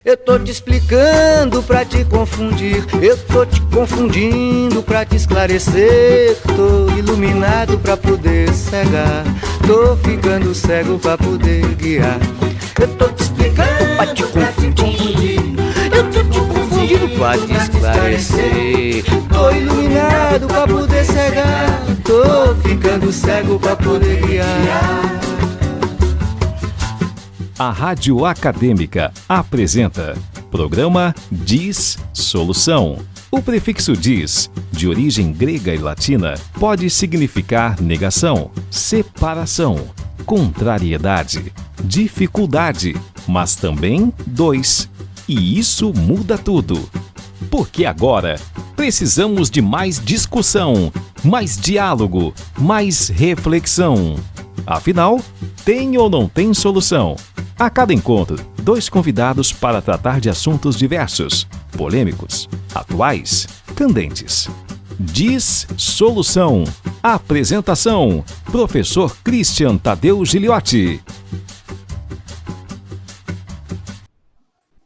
Eu tô te explicando pra te confundir, eu tô te confundindo pra te esclarecer. Tô iluminado pra poder cegar, tô ficando cego pra poder guiar. Eu tô te explicando pra te confundir, eu tô te confundindo pra te esclarecer. Tô iluminado pra poder cegar, tô ficando cego pra poder guiar. A Rádio Acadêmica apresenta programa Diz Solução. O prefixo diz, de origem grega e latina, pode significar negação, separação, contrariedade, dificuldade, mas também dois. E isso muda tudo. Porque agora precisamos de mais discussão, mais diálogo, mais reflexão. Afinal, tem ou não tem solução? A cada encontro, 2 convidados para tratar de assuntos diversos, polêmicos, atuais, candentes. Diz Solução. Apresentação: Professor Christian Tadeu Giliotti.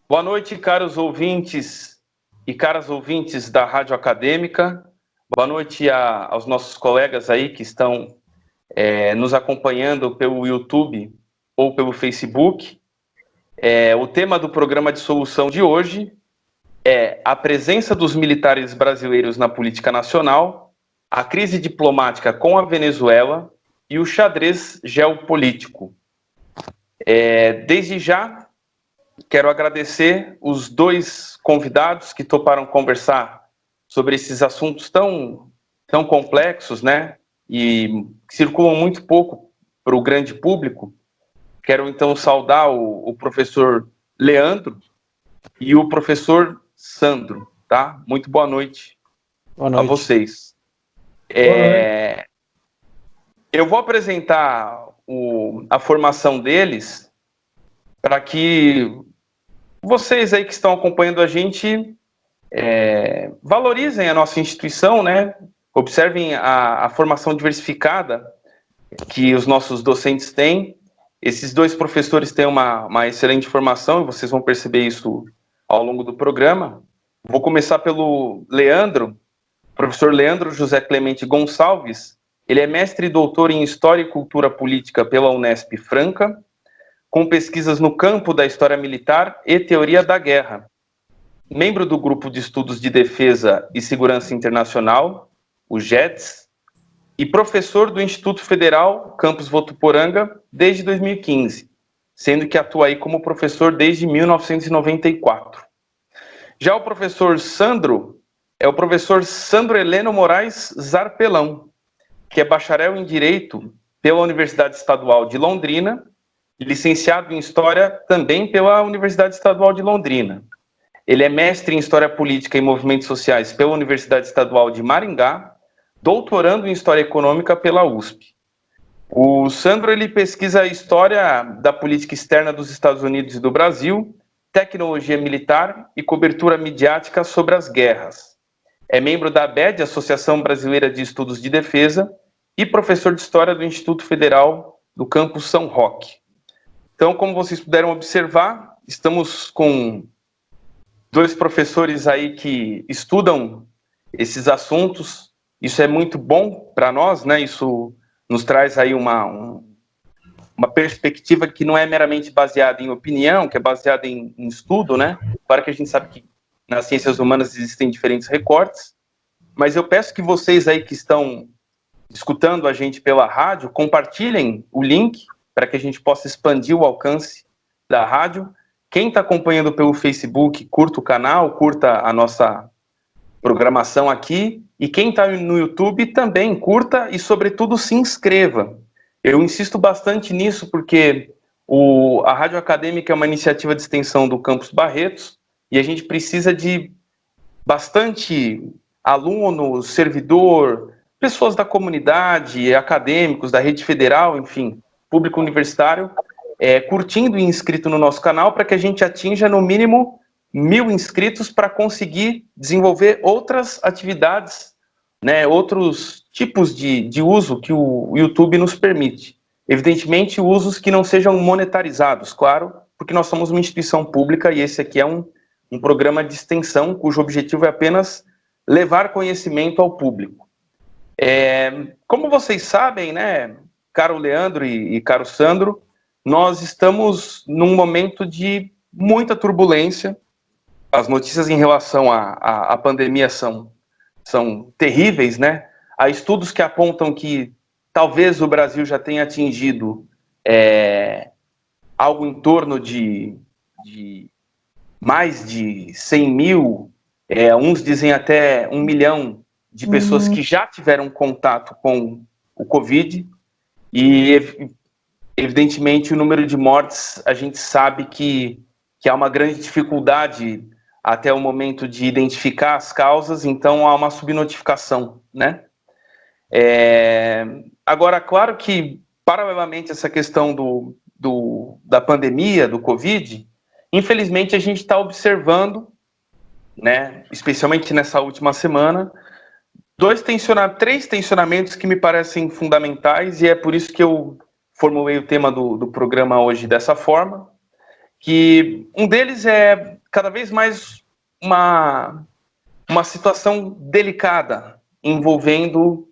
Boa noite, caros ouvintes e caras ouvintes da Rádio Acadêmica. Boa noite aos nossos colegas aí que estão nos acompanhando pelo YouTube ou pelo Facebook. O tema do programa de solução de hoje é a presença dos militares brasileiros na política nacional, a crise diplomática com a Venezuela e o xadrez geopolítico. Desde já, quero agradecer os 2 convidados que toparam conversar sobre esses assuntos tão complexos, né? E que circulam muito pouco para o grande público. Quero, então, saudar o professor Leandro e o professor Sandro, tá? Muito boa noite, a vocês. Eu vou apresentar a formação deles para que vocês aí que estão acompanhando a gente valorizem a nossa instituição, né? Observem a formação diversificada que os nossos docentes têm. Esses 2 professores têm uma excelente formação e vocês vão perceber isso ao longo do programa. Vou começar pelo Leandro, professor Leandro José Clemente Gonçalves. Ele é mestre e doutor em História e Cultura Política pela Unesp Franca, com pesquisas no campo da História Militar e Teoria da Guerra. Membro do Grupo de Estudos de Defesa e Segurança Internacional, o GETS, e professor do Instituto Federal Campus Votuporanga desde 2015, sendo que atua aí como professor desde 1994. Já o professor Sandro é o professor Sandro Heleno Moraes Zarpelão, que é bacharel em Direito pela Universidade Estadual de Londrina, licenciado em História também pela Universidade Estadual de Londrina. Ele é mestre em História Política e Movimentos Sociais pela Universidade Estadual de Maringá, doutorando em História Econômica pela USP. O Sandro ele pesquisa a história da política externa dos Estados Unidos e do Brasil, tecnologia militar e cobertura midiática sobre as guerras. É membro da ABED, Associação Brasileira de Estudos de Defesa, e professor de História do Instituto Federal do Campus São Roque. Então, como vocês puderam observar, estamos com 2 professores aí que estudam esses assuntos. Isso é muito bom para nós, né? Isso nos traz aí uma perspectiva que não é meramente baseada em opinião, que é baseada em estudo, né? Claro que a gente sabe que nas ciências humanas existem diferentes recortes, mas eu peço que vocês aí que estão escutando a gente pela rádio, compartilhem o link para que a gente possa expandir o alcance da rádio. Quem está acompanhando pelo Facebook, curta o canal, curta a nossa programação aqui. E quem está no YouTube também curta e, sobretudo, se inscreva. Eu insisto bastante nisso porque a Rádio Acadêmica é uma iniciativa de extensão do Campus Barretos e a gente precisa de bastante aluno, servidor, pessoas da comunidade, acadêmicos, da rede federal, enfim, público universitário, curtindo e inscrito no nosso canal para que a gente atinja, no mínimo, 1.000 inscritos para conseguir desenvolver outras atividades, né, outros tipos de uso que o YouTube nos permite. Evidentemente, usos que não sejam monetarizados, claro, porque nós somos uma instituição pública e esse aqui é um programa de extensão cujo objetivo é apenas levar conhecimento ao público. Como vocês sabem, né, caro Leandro e caro Sandro, nós estamos num momento de muita turbulência. As notícias em relação à pandemia são terríveis, né? Há estudos que apontam que talvez o Brasil já tenha atingido algo em torno de mais de 100 mil, uns dizem até 1 milhão de pessoas que já tiveram contato com o Covid, e evidentemente o número de mortes, a gente sabe que há uma grande dificuldade até o momento de identificar as causas, então há uma subnotificação, né? Agora, claro que, paralelamente a essa questão da pandemia, do Covid, infelizmente a gente está observando, né, especialmente nessa última semana, três tensionamentos que me parecem fundamentais, e é por isso que eu formulei o tema do programa hoje dessa forma, que um deles é cada vez mais uma situação delicada envolvendo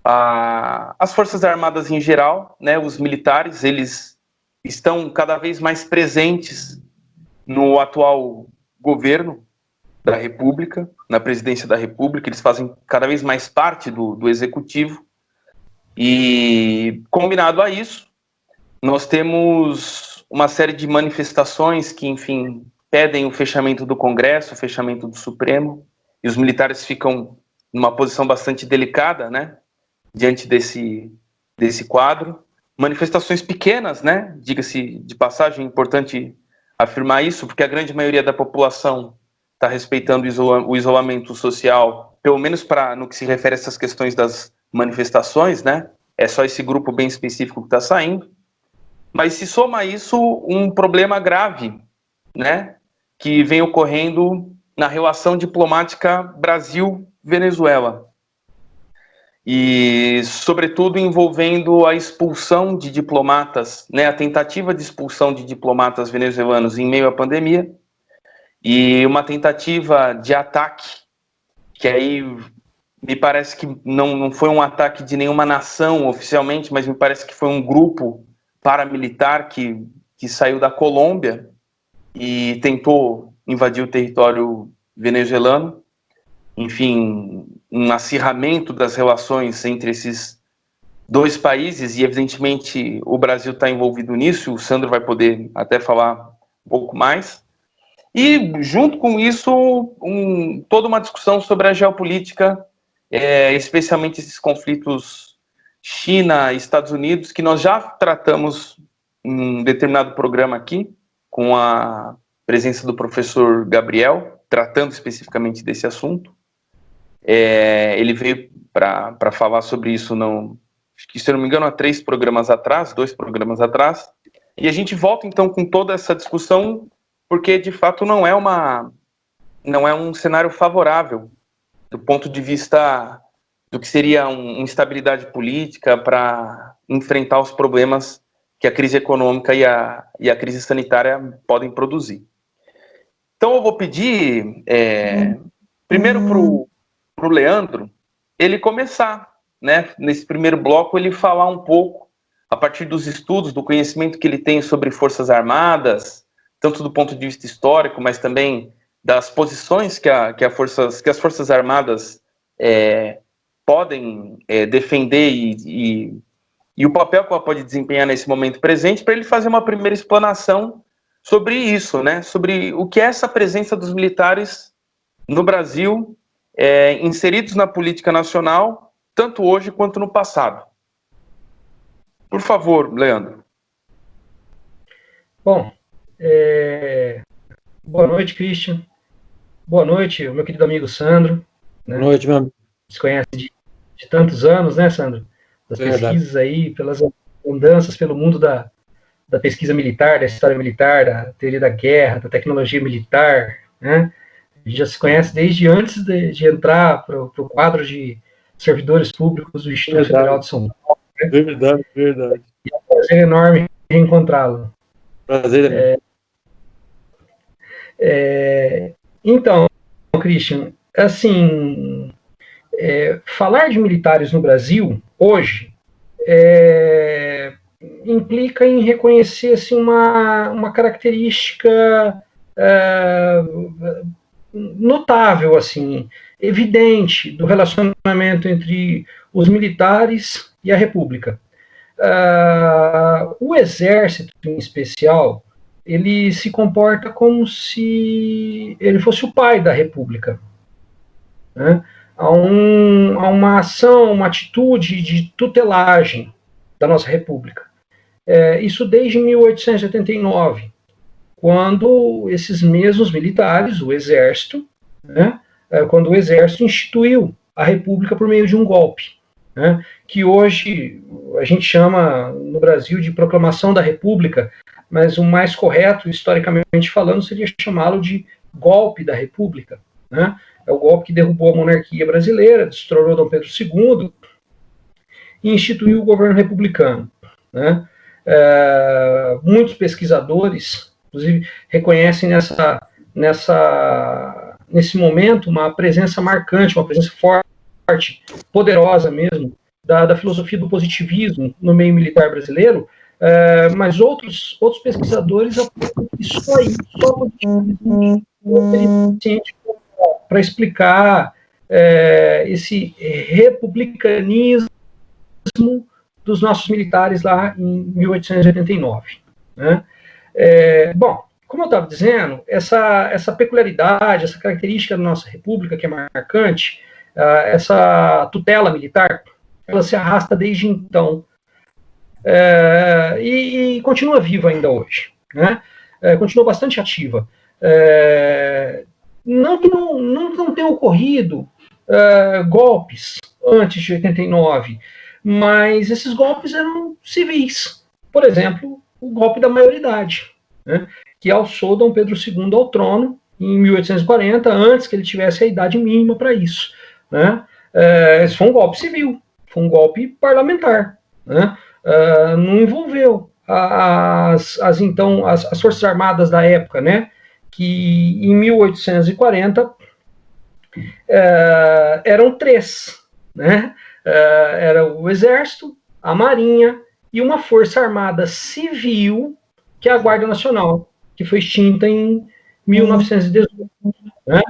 as Forças Armadas em geral, né, os militares, eles estão cada vez mais presentes no atual governo da República, na presidência da República, eles fazem cada vez mais parte do Executivo, e combinado a isso, nós temos uma série de manifestações que, enfim, pedem o fechamento do Congresso, o fechamento do Supremo, e os militares ficam numa posição bastante delicada, né, diante desse quadro. Manifestações pequenas, né, diga-se de passagem, é importante afirmar isso, porque a grande maioria da população está respeitando o isolamento social, pelo menos no que se refere a essas questões das manifestações, né, é só esse grupo bem específico que está saindo. Mas se soma a isso um problema grave, né, que vem ocorrendo na relação diplomática Brasil-Venezuela. E, sobretudo, envolvendo a expulsão de diplomatas, né, a tentativa de expulsão de diplomatas venezuelanos em meio à pandemia, e uma tentativa de ataque, que aí me parece que não foi um ataque de nenhuma nação oficialmente, mas me parece que foi um grupo paramilitar que saiu da Colômbia e tentou invadir o território venezuelano. Enfim, um acirramento das relações entre esses dois países, e evidentemente o Brasil está envolvido nisso, o Sandro vai poder até falar um pouco mais. E junto com isso, toda uma discussão sobre a geopolítica, especialmente esses conflitos China e Estados Unidos, que nós já tratamos em um determinado programa aqui, com a presença do professor Gabriel, tratando especificamente desse assunto. Ele veio para falar sobre isso, se eu não me engano, há 2 programas atrás, e a gente volta então com toda essa discussão, porque de fato não é um cenário favorável do ponto de vista do que seria uma instabilidade política para enfrentar os problemas que a crise econômica e a crise sanitária podem produzir. Então eu vou pedir primeiro para o Leandro ele começar, né, nesse primeiro bloco, ele falar um pouco, a partir dos estudos, do conhecimento que ele tem sobre Forças Armadas, tanto do ponto de vista histórico, mas também das posições que as Forças Armadas podem defender e o papel que ela pode desempenhar nesse momento presente, para ele fazer uma primeira explanação sobre isso, né? Sobre o que é essa presença dos militares no Brasil, inseridos na política nacional, tanto hoje quanto no passado. Por favor, Leandro. Bom, boa noite, Christian. Boa noite, meu querido amigo Sandro. Né? Boa noite, meu amigo. Se conhece de tantos anos, né, Sandro? Das pesquisas aí, pelas andanças pelo mundo da pesquisa militar, da história militar, da teoria da guerra, da tecnologia militar, né? A gente já se conhece desde antes de entrar para o quadro de servidores públicos do Instituto Federal de São Paulo. Né? Verdade. E é um prazer enorme reencontrá-lo. Prazer, Então, Christian, assim, falar de militares no Brasil hoje implica em reconhecer assim, uma característica notável, assim, evidente do relacionamento entre os militares e a República. O Exército, em especial, ele se comporta como se ele fosse o pai da República, né? Há uma ação, uma atitude de tutelagem da nossa República. Isso desde 1889, quando esses mesmos militares, o Exército, né, quando o Exército instituiu a República por meio de um golpe, né, que hoje a gente chama no Brasil de Proclamação da República, mas o mais correto, historicamente falando, seria chamá-lo de Golpe da República, né? É o golpe que derrubou a monarquia brasileira, destronou Dom Pedro II e instituiu o governo republicano, né? Muitos pesquisadores, inclusive, reconhecem nesse momento uma presença marcante, uma presença forte, poderosa mesmo, da filosofia do positivismo no meio militar brasileiro, mas outros pesquisadores apontam que só o positivismo é suficiente para explicar esse republicanismo dos nossos militares lá em 1889. Né? Bom, como eu estava dizendo, essa peculiaridade, essa característica da nossa república que é marcante, essa tutela militar, ela se arrasta desde então e continua viva ainda hoje, né? Continua bastante ativa. Não que não tenham ocorrido golpes antes de 89, mas esses golpes eram civis. Por exemplo, o golpe da maioridade, né, que alçou Dom Pedro II ao trono em 1840, antes que ele tivesse a idade mínima para isso. Né? Esse foi um golpe civil, foi um golpe parlamentar. Né? Não envolveu as Forças Armadas da época, né, que em 1840 eram três, né? Era o Exército, a Marinha e uma Força Armada Civil, que é a Guarda Nacional, que foi extinta em 1918, né?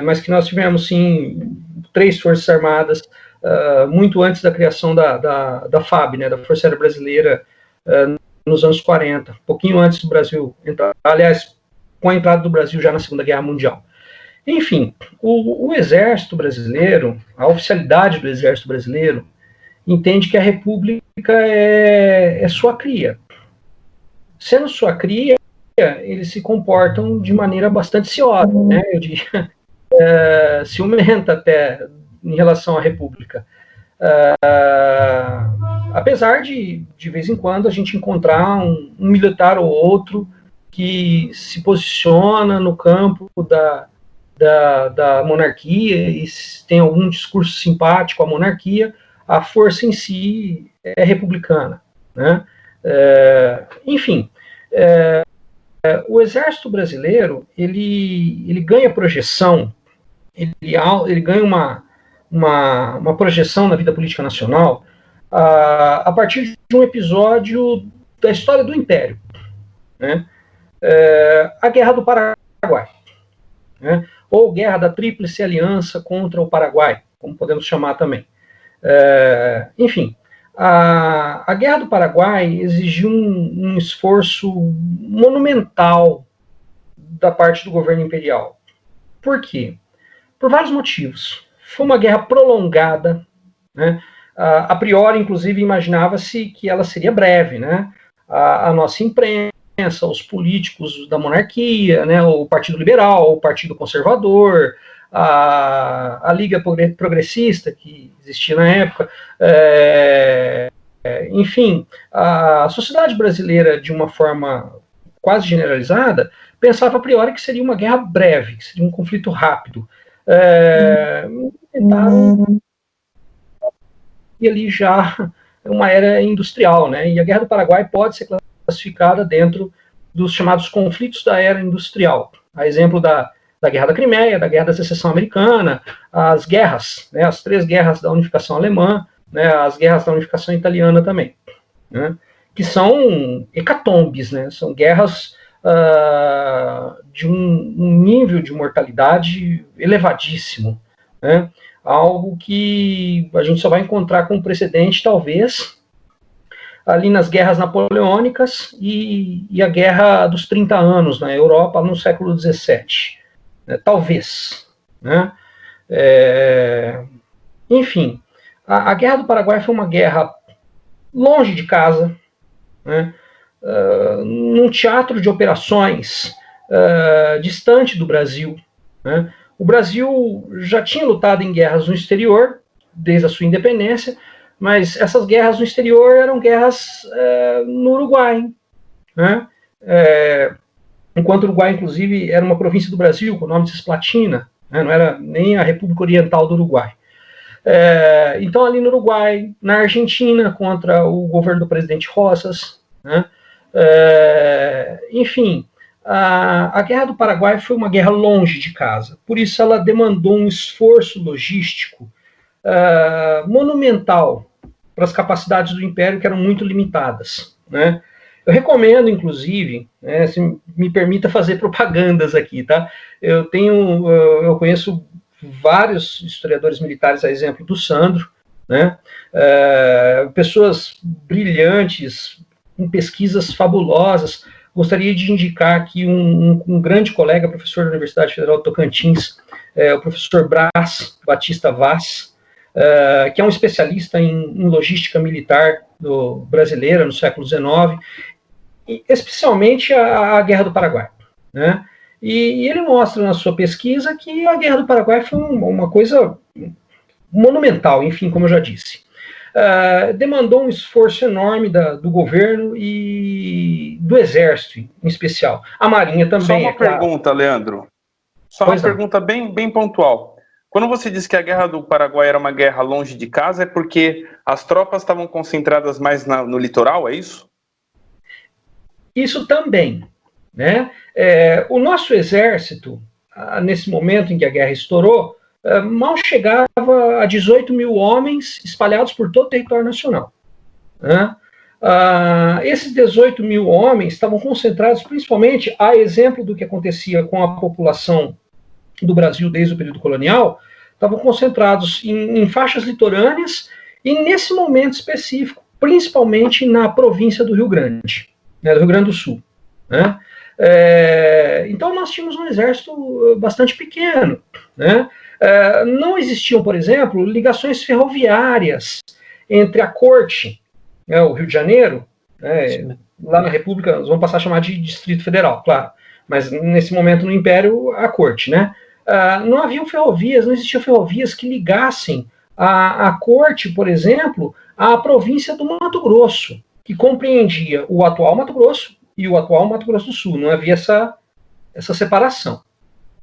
Mas que nós tivemos, sim, 3 Forças Armadas muito antes da criação da FAB, né, da Força Aérea Brasileira, nos anos 40, um pouquinho antes do Brasil entrar, aliás, com a entrada do Brasil já na Segunda Guerra Mundial. Enfim, o Exército Brasileiro, a oficialidade do Exército Brasileiro, entende que a República é sua cria. Sendo sua cria, eles se comportam de maneira bastante ciosa, né? Eu diria, ciumenta até em relação à República. Apesar de vez em quando, a gente encontrar um militar ou outro que se posiciona no campo da monarquia e tem algum discurso simpático à monarquia, a força em si é republicana. Né? Enfim, o Exército Brasileiro ele ganha projeção, ele ganha uma projeção na vida política nacional a partir de um episódio da história do Império, né? A Guerra do Paraguai, né? Ou Guerra da Tríplice Aliança contra o Paraguai, como podemos chamar também. Enfim, a Guerra do Paraguai exigiu um esforço monumental da parte do governo imperial. Por quê? Por vários motivos. Foi uma guerra prolongada, né? A priori, inclusive, imaginava-se que ela seria breve, né? A nossa imprensa, os políticos da monarquia, né? O Partido Liberal, o Partido Conservador, a Liga Progressista, que existia na época, enfim, a sociedade brasileira, de uma forma quase generalizada, pensava a priori que seria uma guerra breve, que seria um conflito rápido. E ali já uma era industrial, né? E a Guerra do Paraguai pode ser classificada dentro dos chamados conflitos da era industrial, a exemplo da Guerra da Crimeia, da Guerra da Secessão Americana, as guerras, né, as 3 guerras da unificação alemã, né, as guerras da unificação italiana também, né, que são hecatombes, né, são guerras de um nível de mortalidade elevadíssimo, né, algo que a gente só vai encontrar como precedente, talvez, ali nas guerras napoleônicas e a Guerra dos 30 Anos na Europa no século XVII. Né, talvez. Né? Enfim, a Guerra do Paraguai foi uma guerra longe de casa, né? Num teatro de operações distante do Brasil. Né? O Brasil já tinha lutado em guerras no exterior, desde a sua independência, mas essas guerras no exterior eram guerras no Uruguai. Né? Enquanto o Uruguai, inclusive, era uma província do Brasil, com o nome de Cisplatina, né? Não era nem a República Oriental do Uruguai. Então, ali no Uruguai, na Argentina, contra o governo do presidente Rosas, né? Enfim, a Guerra do Paraguai foi uma guerra longe de casa, por isso ela demandou um esforço logístico monumental para as capacidades do Império, que eram muito limitadas. Né? Eu recomendo, inclusive, né, se me permita fazer propagandas aqui, tá? Eu conheço vários historiadores militares, a exemplo do Sandro, né? Pessoas brilhantes, com pesquisas fabulosas. Gostaria de indicar aqui um grande colega, professor da Universidade Federal do Tocantins, o professor Brás Batista Vaz, que é um especialista em logística militar brasileira no século XIX, e especialmente a Guerra do Paraguai. Né? E ele mostra na sua pesquisa que a Guerra do Paraguai foi uma coisa monumental, enfim, como eu já disse. Demandou um esforço enorme do governo e do Exército, em especial. A Marinha também. Só uma pergunta, Leandro. Só uma pergunta bem pontual. Quando você diz que a Guerra do Paraguai era uma guerra longe de casa, é porque as tropas estavam concentradas mais no litoral, é isso? Isso também. Né? O nosso exército, nesse momento em que a guerra estourou, mal chegava a 18 mil homens espalhados por todo o território nacional. Né? Esses 18 mil homens estavam concentrados principalmente, a exemplo do que acontecia com a população do Brasil desde o período colonial, estavam concentrados em faixas litorâneas e, nesse momento específico, principalmente na província do Rio Grande, né, do Rio Grande do Sul. Né? Então, nós tínhamos um exército bastante pequeno. Né? Não existiam, por exemplo, ligações ferroviárias entre a corte, né, o Rio de Janeiro, né, lá na República, nós vamos passar a chamar de Distrito Federal, claro, mas nesse momento no Império, a corte, né? Não haviam ferrovias, não existiam ferrovias que ligassem a corte, por exemplo, à província do Mato Grosso, que compreendia o atual Mato Grosso e o atual Mato Grosso do Sul. Não havia essa separação.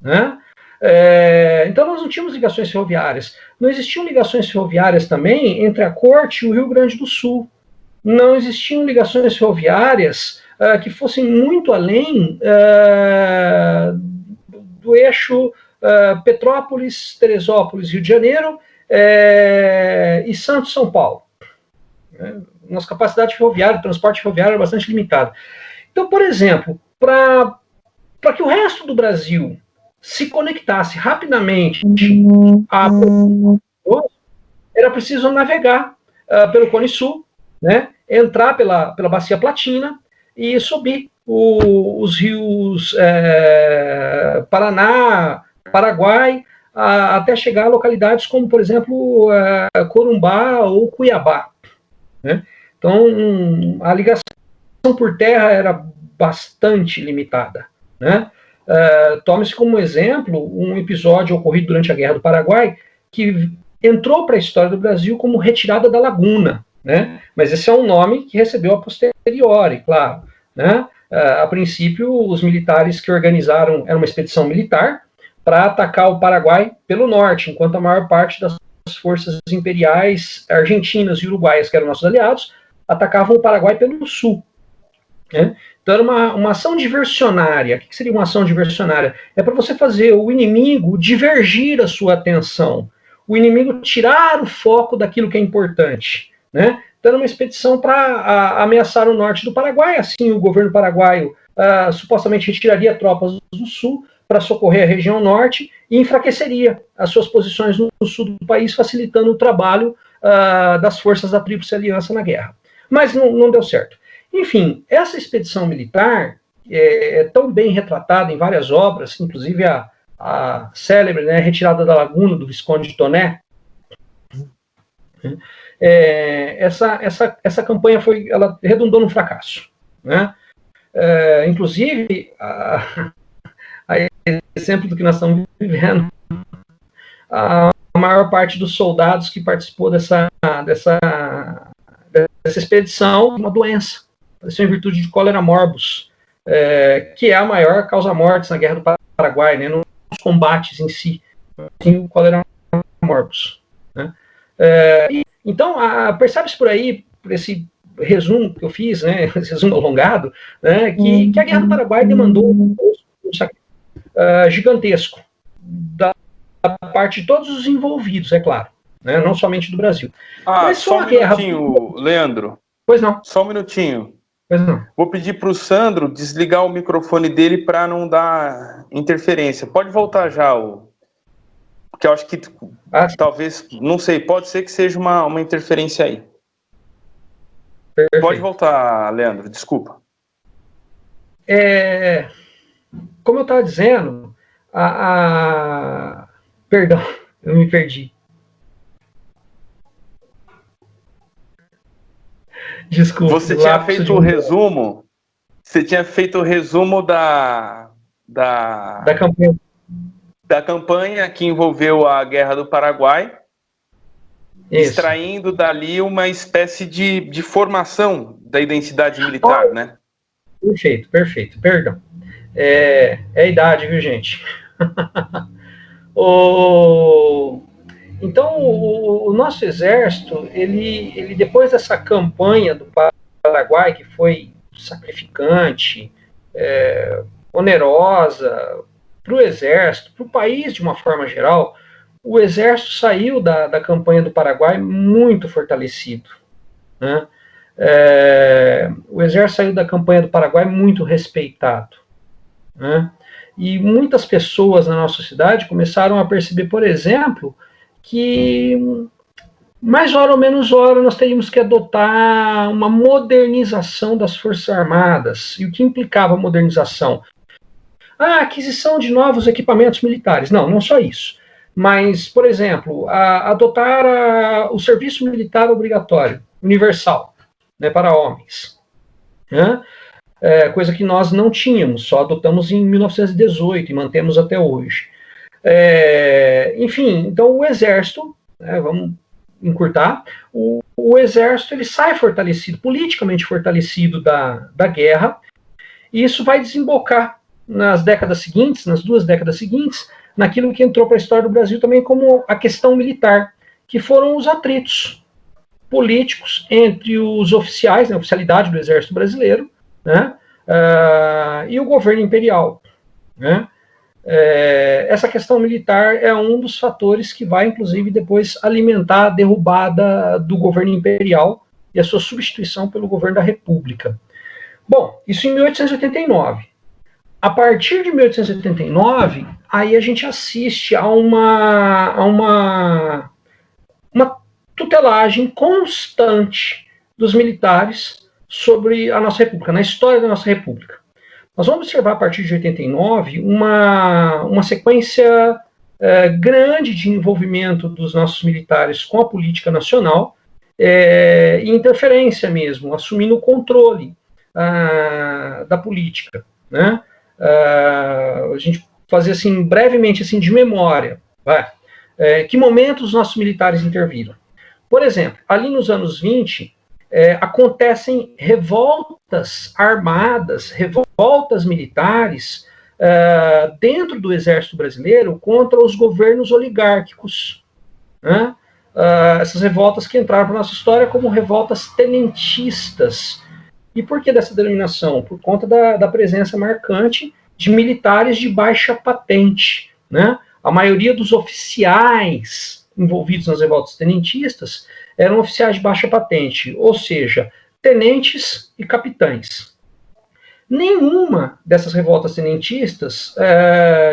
Né? Então, nós não tínhamos ligações ferroviárias. Não existiam ligações ferroviárias também entre a corte e o Rio Grande do Sul. Não existiam ligações ferroviárias que fossem muito além do eixo Petrópolis, Teresópolis, Rio de Janeiro e Santos, São Paulo. Nossa capacidade ferroviária, transporte ferroviário era bastante limitada. Então, por exemplo, para que o resto do Brasil se conectasse rapidamente a era preciso navegar pelo Cone Sul, né, entrar pela Bacia Platina e subir os rios Paraná, Paraguai, até chegar a localidades como, por exemplo, Corumbá ou Cuiabá. Né? Então, a ligação por terra era bastante limitada. Né? Tome-se como exemplo um episódio ocorrido durante a Guerra do Paraguai, que entrou para a história do Brasil como retirada da Laguna. Né? Mas esse é um nome que recebeu a posteriori, claro. Né? A princípio, os militares que organizaram era uma expedição militar para atacar o Paraguai pelo norte, enquanto a maior parte das forças imperiais argentinas e uruguaias, que eram nossos aliados, atacavam o Paraguai pelo sul. né? Então era uma ação diversionária. O que seria uma ação diversionária? É para você fazer o inimigo divergir a sua atenção, o inimigo tirar o foco daquilo que é importante, né? Então era uma expedição para ameaçar o norte do Paraguai. Assim o governo paraguaio supostamente retiraria tropas do sul para socorrer a região norte e enfraqueceria as suas posições no sul do país, facilitando o trabalho das forças da Tríplice Aliança na guerra. Mas não deu certo. Enfim, essa expedição militar é tão bem retratada em várias obras, inclusive a célebre, né, Retirada da Laguna, do Visconde de Toné. Essa campanha ela redundou num fracasso, né? Inclusive, a exemplo do que nós estamos vivendo, a maior parte dos soldados que participou dessa expedição, uma doença, em virtude de cólera morbus, que é a maior causa-mortes na Guerra do Paraguai, né, nos combates em si, assim, o cólera morbus, né? Então, percebe-se por aí, por esse resumo que eu fiz, né, esse resumo alongado, né, que a Guerra do Paraguai demandou um sacrifício gigantesco da parte de todos os envolvidos, é claro, né, não somente do Brasil. Mas só um minutinho, Leandro. Pois não. Só um minutinho. Pois não. Vou pedir para o Sandro desligar o microfone dele para não dar interferência. Pode voltar já, porque eu acho que talvez, não sei, pode ser que seja uma interferência aí. Perfeito. Pode voltar, Leandro, desculpa. Como eu estava dizendo, perdão, eu me perdi. Desculpa. Você tinha feito o resumo? Você tinha feito o resumo da campanha. Da campanha que envolveu a Guerra do Paraguai, isso, extraindo dali uma espécie de formação da identidade militar, né? Perfeito, perdão. É a idade, viu, gente? Então, o nosso exército, ele depois dessa campanha do Paraguai, que foi sacrificante, onerosa, para o exército, para o país de uma forma geral, o exército saiu da campanha do Paraguai muito fortalecido, né? O exército saiu da campanha do Paraguai muito respeitado, né? E muitas pessoas na nossa cidade começaram a perceber, por exemplo, que mais hora ou menos hora nós teríamos que adotar uma modernização das Forças Armadas. E o que implicava a modernização? Aquisição de novos equipamentos militares. Não só isso. Mas, por exemplo, adotar o serviço militar obrigatório, universal, né, para homens. Né? Coisa que nós não tínhamos, só adotamos em 1918 e mantemos até hoje. Enfim, então o Exército, vamos encurtar, o Exército ele sai fortalecido, politicamente fortalecido da guerra, e isso vai desembocar nas décadas seguintes, nas 2 décadas seguintes, naquilo que entrou para a história do Brasil também como a questão militar, que foram os atritos políticos entre os oficiais, a oficialidade do Exército Brasileiro, né, e o governo imperial, né? Essa questão militar é um dos fatores que vai, inclusive, depois alimentar a derrubada do governo imperial e a sua substituição pelo governo da República. Bom, isso em 1889. A partir de 1889, aí a gente assiste a uma tutelagem constante dos militares sobre a nossa República, na história da nossa República. Nós vamos observar, a partir de 89, uma sequência grande de envolvimento dos nossos militares com a política nacional, e interferência mesmo, assumindo o controle da política, né? A gente fazer assim, brevemente, assim, de memória, que momentos os nossos militares interviram. Por exemplo, ali nos anos 20, acontecem revoltas armadas, revoltas militares dentro do Exército Brasileiro contra os governos oligárquicos, né? Essas revoltas que entraram para a nossa história como revoltas tenentistas, E por que dessa denominação? Por conta da presença marcante de militares de baixa patente, né? A maioria dos oficiais envolvidos nas revoltas tenentistas eram oficiais de baixa patente, ou seja, tenentes e capitães. Nenhuma dessas revoltas tenentistas,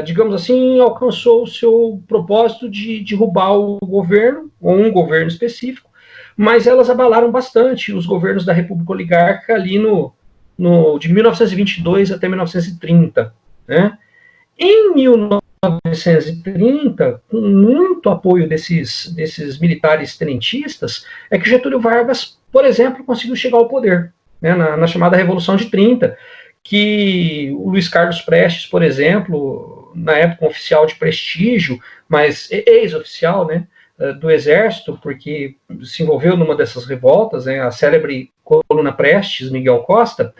digamos assim, alcançou o seu propósito de derrubar o governo, ou um governo específico, mas elas abalaram bastante os governos da República Oligárquica ali de 1922 até 1930. Né? Em 1930, com muito apoio desses militares tenentistas, é que Getúlio Vargas, por exemplo, conseguiu chegar ao poder, né, na chamada Revolução de 30, que o Luiz Carlos Prestes, por exemplo, na época um oficial de prestígio, mas ex-oficial, né, do Exército, porque se envolveu numa dessas revoltas, né, a célebre coluna Prestes, Miguel Costa,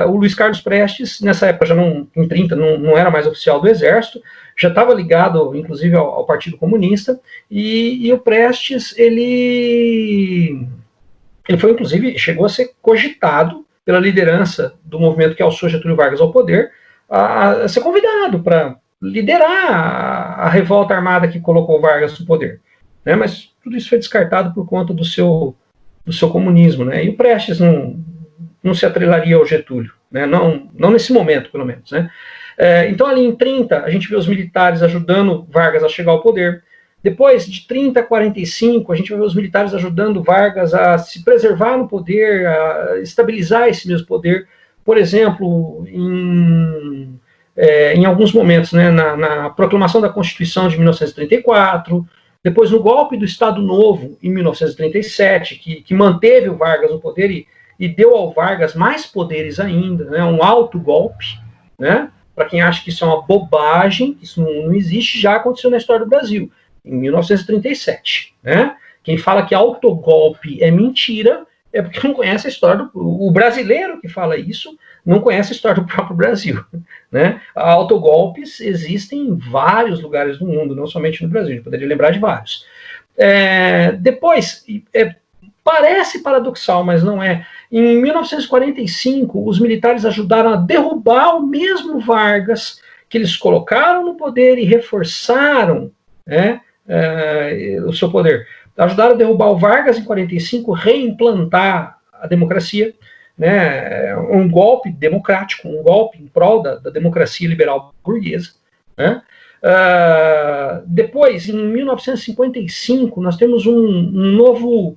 o Luiz Carlos Prestes, nessa época, em 30, não era mais oficial do Exército, já estava ligado, inclusive, ao Partido Comunista, e o Prestes, ele foi, inclusive, chegou a ser cogitado pela liderança do movimento que alçou Getúlio Vargas ao poder, a ser convidado para liderar a revolta armada que colocou Vargas no poder. Né? Mas tudo isso foi descartado por conta do seu comunismo. Né? E o Prestes não se atrelaria ao Getúlio, né? não nesse momento, pelo menos. Né? Então, ali em 30, a gente vê os militares ajudando Vargas a chegar ao poder. Depois, de 30 a 45, a gente vai ver os militares ajudando Vargas a se preservar no poder, a estabilizar esse mesmo poder. Por exemplo, em alguns momentos, né, na proclamação da Constituição de 1934, depois no golpe do Estado Novo, em 1937, que manteve o Vargas no poder e deu ao Vargas mais poderes ainda, né, um alto golpe, né, para quem acha que isso é uma bobagem, que isso não existe, já aconteceu na história do Brasil. Em 1937, né? Quem fala que autogolpe é mentira é porque não conhece a história o brasileiro que fala isso não conhece a história do próprio Brasil, né? Autogolpes existem em vários lugares do mundo, não somente no Brasil, a gente poderia lembrar de vários. Depois, parece paradoxal, mas não é. Em 1945, os militares ajudaram a derrubar o mesmo Vargas que eles colocaram no poder e reforçaram, né, o seu poder. Ajudaram a derrubar o Vargas em 45, reimplantar a democracia, né, um golpe democrático, um golpe em prol da democracia liberal burguesa. Né. Depois, em 1955, nós temos uma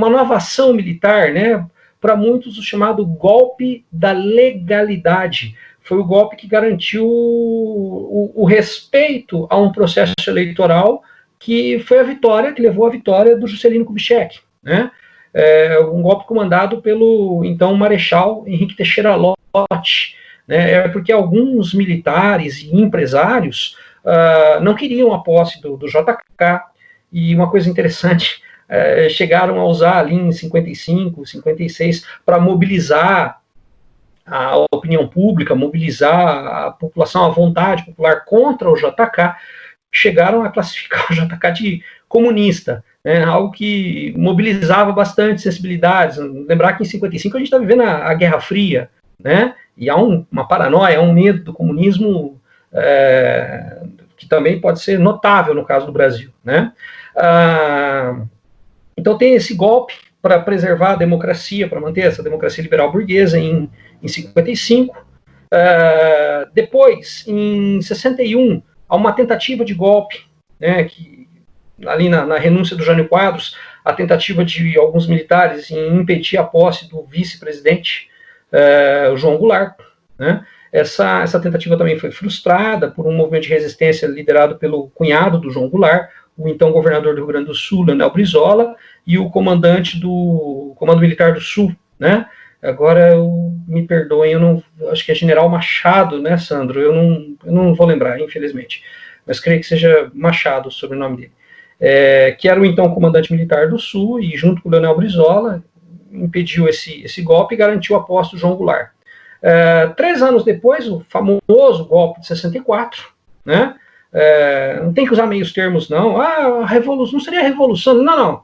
nova ação militar, né, para muitos o chamado golpe da legalidade. Foi o golpe que garantiu o respeito a um processo eleitoral que foi a vitória, que levou à vitória do Juscelino Kubitschek, né? Um golpe comandado pelo, então, Marechal Henrique Teixeira Lott, né? Porque alguns militares e empresários não queriam a posse do JK, e uma coisa interessante, chegaram a usar ali em 55, 56, para mobilizar a opinião pública, mobilizar a população, a vontade popular contra o JK, chegaram a classificar o JK de comunista, né, algo que mobilizava bastante sensibilidades. Lembrar que em 55 a gente está vivendo a Guerra Fria, né, e há uma paranoia, há um medo do comunismo que também pode ser notável no caso do Brasil. Né. Então tem esse golpe para preservar a democracia, para manter essa democracia liberal burguesa em 55. Depois, em 61, há uma tentativa de golpe, né, que, ali na renúncia do Jânio Quadros, a tentativa de alguns militares em impedir a posse do vice-presidente, o João Goulart. Né. Essa tentativa também foi frustrada por um movimento de resistência liderado pelo cunhado do João Goulart, o então governador do Rio Grande do Sul, Leonel Brizola, e o comandante do Comando Militar do Sul, né? Agora, me perdoem, acho que é General Machado, né, Sandro? Eu não vou lembrar, infelizmente, mas creio que seja Machado o sobrenome dele, que era o então comandante militar do Sul, e junto com o Leonel Brizola, impediu esse golpe e garantiu a posse do João Goulart. 3 anos depois, o famoso golpe de 64, né? Não tem que usar meios termos, não. A revolução não seria revolução, não.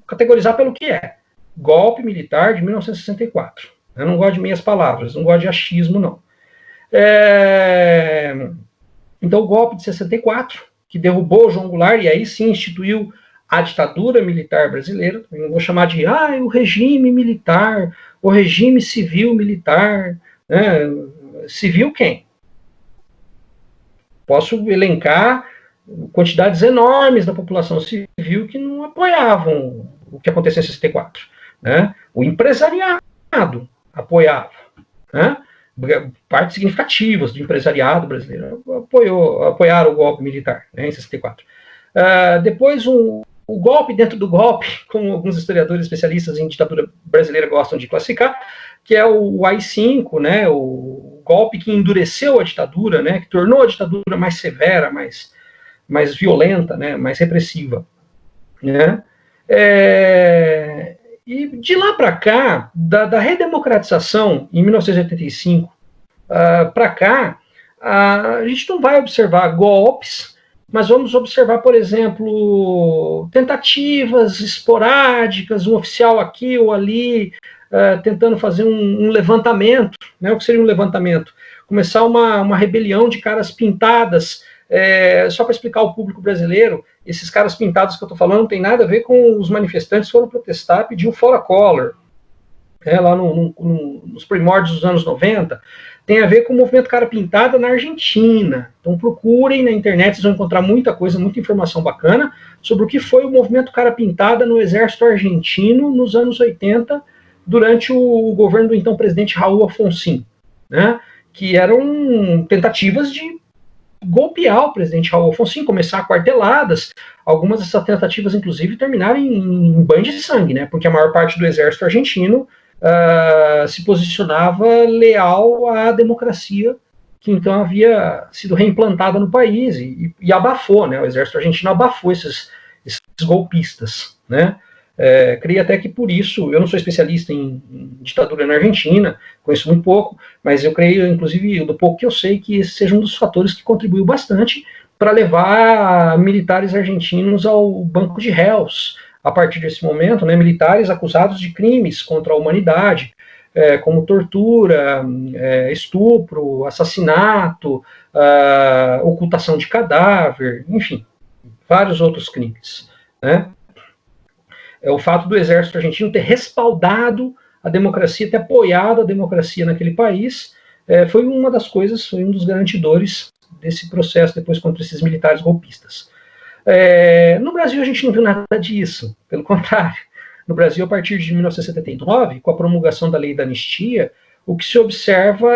Categorizar pelo que é. golpe militar de 1964. Eu não gosto de meias palavras, não gosto de achismo, não. Então, o golpe de 64, que derrubou João Goulart, e aí sim instituiu a ditadura militar brasileira, eu não vou chamar de o regime militar, o regime civil militar, né? Civil quem? Posso elencar quantidades enormes da população civil que não apoiavam o que aconteceu em 64. Né? O empresariado apoiava. Né? Partes significativas do empresariado brasileiro apoiaram o golpe militar, né, em 64. Depois, o golpe dentro do golpe, como alguns historiadores especialistas em ditadura brasileira gostam de classificar, que é o AI-5, né, o golpe que endureceu a ditadura, né, que tornou a ditadura mais severa, mais violenta, né, mais repressiva. Né? E de lá para cá, da redemocratização em 1985 para cá, a gente não vai observar golpes, mas vamos observar, por exemplo, tentativas esporádicas, um oficial aqui ou ali, tentando fazer um levantamento. Né? O que seria um levantamento? Começar uma rebelião de caras pintadas. Só para explicar ao público brasileiro, esses caras pintados que eu estou falando não tem nada a ver com os manifestantes que foram protestar, pedir o Fora Collor, lá nos primórdios dos anos 90, tem a ver com o movimento Cara Pintada na Argentina. Então procurem na internet, vocês vão encontrar muita coisa, muita informação bacana sobre o que foi o movimento Cara Pintada no exército argentino nos anos 80, durante o governo do então presidente Raul Alfonsín, né? Que eram tentativas de golpear o presidente Raul Alfonsín, começar quarteladas. Algumas dessas tentativas, inclusive, terminaram em banho de sangue, né? Porque a maior parte do exército argentino se posicionava leal à democracia que então havia sido reimplantada no país e abafou, né? O exército argentino abafou esses golpistas, né? Creio até que por isso, eu não sou especialista em ditadura na Argentina, conheço muito pouco, mas eu creio, inclusive, do pouco que eu sei, que esse seja um dos fatores que contribuiu bastante para levar militares argentinos ao banco de réus, a partir desse momento, né, militares acusados de crimes contra a humanidade, como tortura, estupro, assassinato, ocultação de cadáver, enfim, vários outros crimes, né? O fato do exército argentino ter respaldado a democracia, ter apoiado a democracia naquele país, foi uma das coisas, foi um dos garantidores desse processo depois contra esses militares golpistas. No Brasil a gente não viu nada disso, pelo contrário. No Brasil, a partir de 1979, com a promulgação da lei da anistia, o que se observa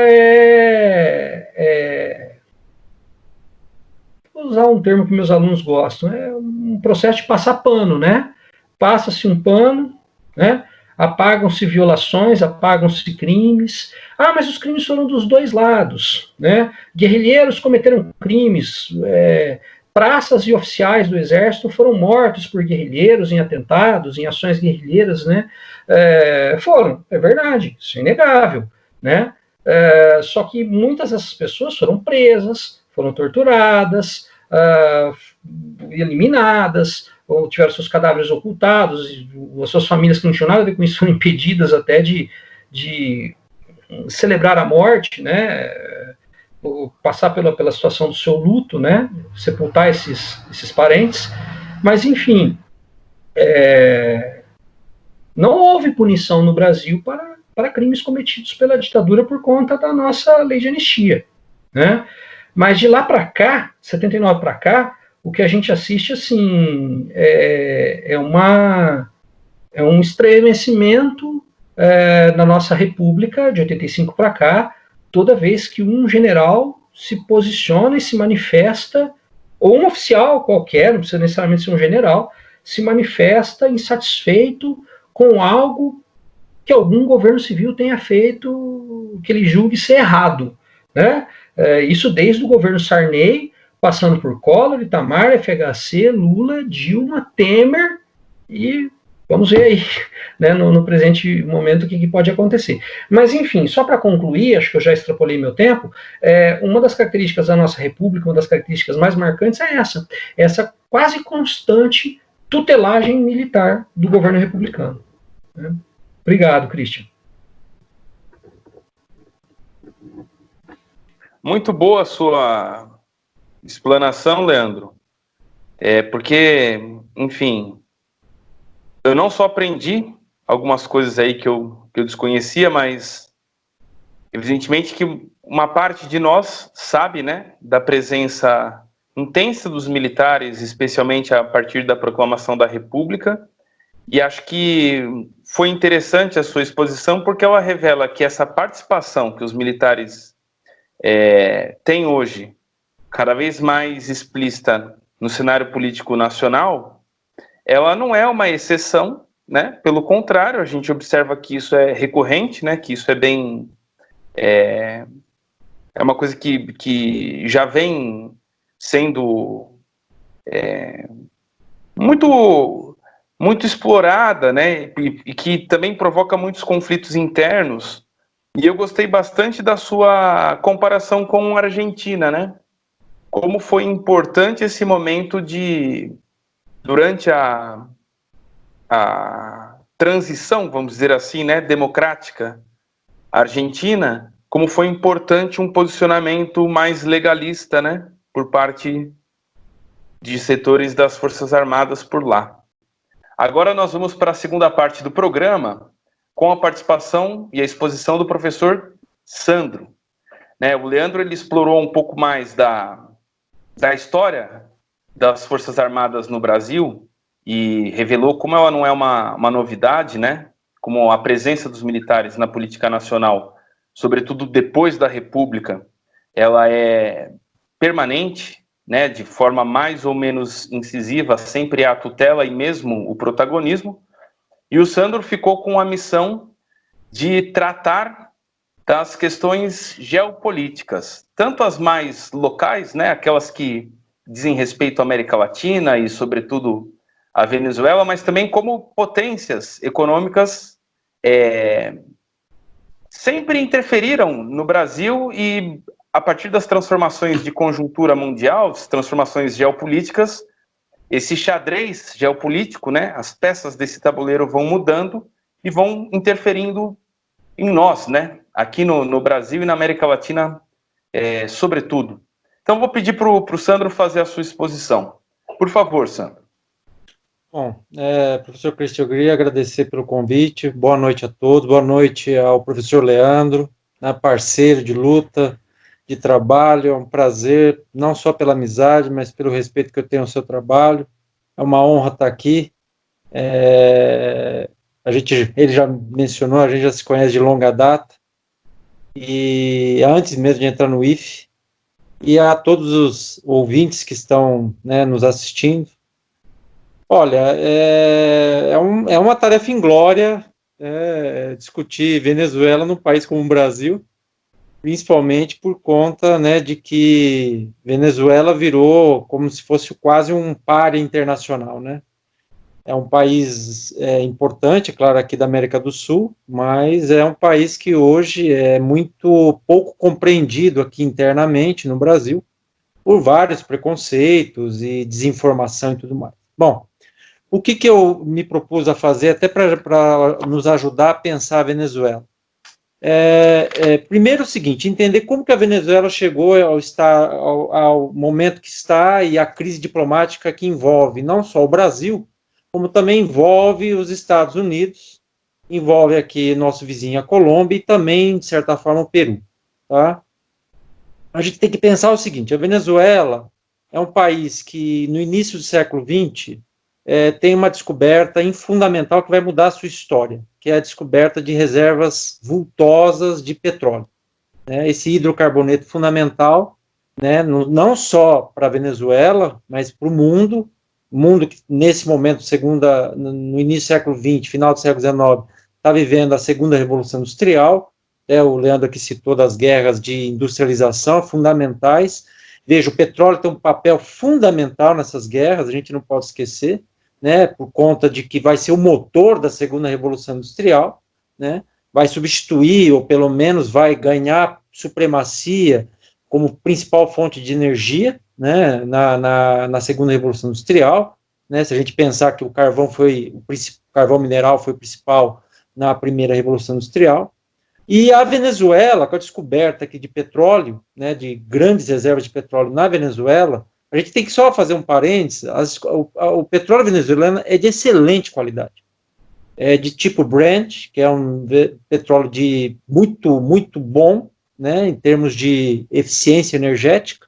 vou usar um termo que meus alunos gostam, é um processo de passar pano, né? Passa-se um pano, né? Apagam-se violações, apagam-se crimes. Mas os crimes foram dos dois lados, né? Guerrilheiros cometeram crimes, praças e oficiais do exército foram mortos por guerrilheiros em atentados, em ações guerrilheiras, né? Foram, é verdade, isso é inegável, né? Só que muitas dessas pessoas foram presas, foram torturadas, eliminadas, ou tiveram seus cadáveres ocultados, as suas famílias que não tinham nada a ver com isso foram impedidas até de celebrar a morte, né? Passar pela situação do seu luto, né? Sepultar esses parentes. Mas, enfim, não houve punição no Brasil para crimes cometidos pela ditadura por conta da nossa lei de anistia, né? Mas de lá para cá, 79 para cá, o que a gente assiste, assim, é um estremecimento na nossa república, de 85 para cá, toda vez que um general se posiciona e se manifesta, ou um oficial qualquer, não precisa necessariamente ser um general, se manifesta insatisfeito com algo que algum governo civil tenha feito que ele julgue ser errado, né? Isso desde o governo Sarney, passando por Collor, Itamar, FHC, Lula, Dilma, Temer, e vamos ver aí, né, no presente momento o que pode acontecer. Mas, enfim, só para concluir, acho que eu já extrapolei meu tempo, uma das características da nossa república, uma das características mais marcantes é essa quase constante tutelagem militar do governo republicano, né? Obrigado, Christian. Muito boa a sua explanação, Leandro. Porque, enfim, eu não só aprendi algumas coisas aí que eu desconhecia, mas evidentemente que uma parte de nós sabe, né, da presença intensa dos militares, especialmente a partir da proclamação da República, e acho que foi interessante a sua exposição porque ela revela que essa participação que os militares têm hoje, cada vez mais explícita no cenário político nacional, ela não é uma exceção, né? Pelo contrário, a gente observa que isso é recorrente, né? Que isso é bem... É uma coisa que já vem sendo muito explorada, né? E que também provoca muitos conflitos internos. E eu gostei bastante da sua comparação com a Argentina, né? Como foi importante esse momento durante a transição, vamos dizer assim, né, democrática argentina, como foi importante um posicionamento mais legalista, né, por parte de setores das Forças Armadas por lá. Agora nós vamos para a segunda parte do programa, com a participação e a exposição do professor Sandro. Né, o Leandro ele explorou um pouco mais da história das Forças Armadas no Brasil e revelou como ela não é uma novidade, né? Como a presença dos militares na política nacional, sobretudo depois da República, ela é permanente, né? De forma mais ou menos incisiva, sempre há a tutela e mesmo o protagonismo. E o Sandro ficou com a missão de tratar das questões geopolíticas, tanto as mais locais, né, aquelas que dizem respeito à América Latina e, sobretudo, à Venezuela, mas também como potências econômicas sempre interferiram no Brasil e, a partir das transformações de conjuntura mundial, as transformações geopolíticas, esse xadrez geopolítico, né, as peças desse tabuleiro vão mudando e vão interferindo em nós, né, aqui no Brasil e na América Latina, sobretudo. Então, vou pedir para o Sandro fazer a sua exposição. Por favor, Sandro. Bom, professor Christian, eu queria agradecer pelo convite. Boa noite a todos. Boa noite ao professor Leandro, né, parceiro de luta, de trabalho. É um prazer, não só pela amizade, mas pelo respeito que eu tenho ao seu trabalho. É uma honra estar aqui. Ele já mencionou, a gente já se conhece de longa data. E antes mesmo de entrar no IFE, e a todos os ouvintes que estão, né, nos assistindo. Olha, é uma tarefa inglória discutir Venezuela num país como o Brasil, principalmente por conta, né, de que Venezuela virou como se fosse quase um pária internacional, né? É um país importante, claro, aqui da América do Sul, mas é um país que hoje é muito pouco compreendido aqui internamente no Brasil, por vários preconceitos e desinformação e tudo mais. Bom, o que eu me propus a fazer, até para nos ajudar a pensar a Venezuela? Primeiro o seguinte, entender como que a Venezuela chegou ao momento que está e a crise diplomática que envolve não só o Brasil, como também envolve os Estados Unidos, envolve aqui nosso vizinho a Colômbia e também, de certa forma, o Peru. Tá? A gente tem que pensar o seguinte, a Venezuela é um país que, no início do século XX, tem uma descoberta fundamental que vai mudar a sua história, que é a descoberta de reservas vultosas de petróleo. Né? Esse hidrocarboneto fundamental, né, não só para a Venezuela, mas para o mundo que nesse momento, no início do século XX, final do século XIX, está vivendo a segunda revolução industrial, o Leandro aqui citou das guerras de industrialização fundamentais. Veja, o petróleo tem um papel fundamental nessas guerras, a gente não pode esquecer, né, por conta de que vai ser o motor da segunda revolução industrial, né, vai substituir, ou pelo menos vai ganhar supremacia como principal fonte de energia, né, na segunda revolução industrial, né, se a gente pensar que o carvão mineral foi o principal na primeira Revolução Industrial. E a Venezuela, com a descoberta aqui de petróleo, né, de grandes reservas de petróleo na Venezuela, a gente tem que só fazer um parênteses, o petróleo venezuelano é de excelente qualidade. É de tipo Brent, que é um petróleo de muito bom, né, em termos de eficiência energética,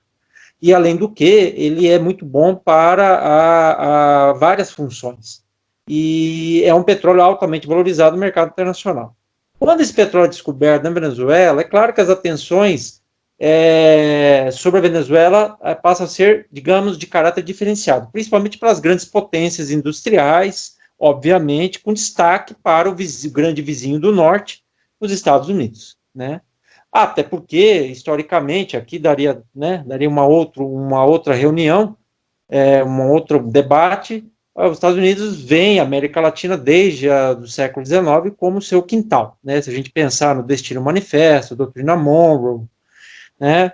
e além do que, ele é muito bom para várias funções. E é um petróleo altamente valorizado no mercado internacional. Quando esse petróleo é descoberto na Venezuela, é claro que as atenções sobre a Venezuela passam a ser, digamos, de caráter diferenciado, principalmente para as grandes potências industriais, obviamente, com destaque para o grande vizinho do norte, os Estados Unidos, né? Até porque, historicamente, aqui daria uma outra reunião, um outro debate. Os Estados Unidos veem a América Latina desde o século XIX como seu quintal, né? Se a gente pensar no Destino Manifesto, doutrina Monroe, né?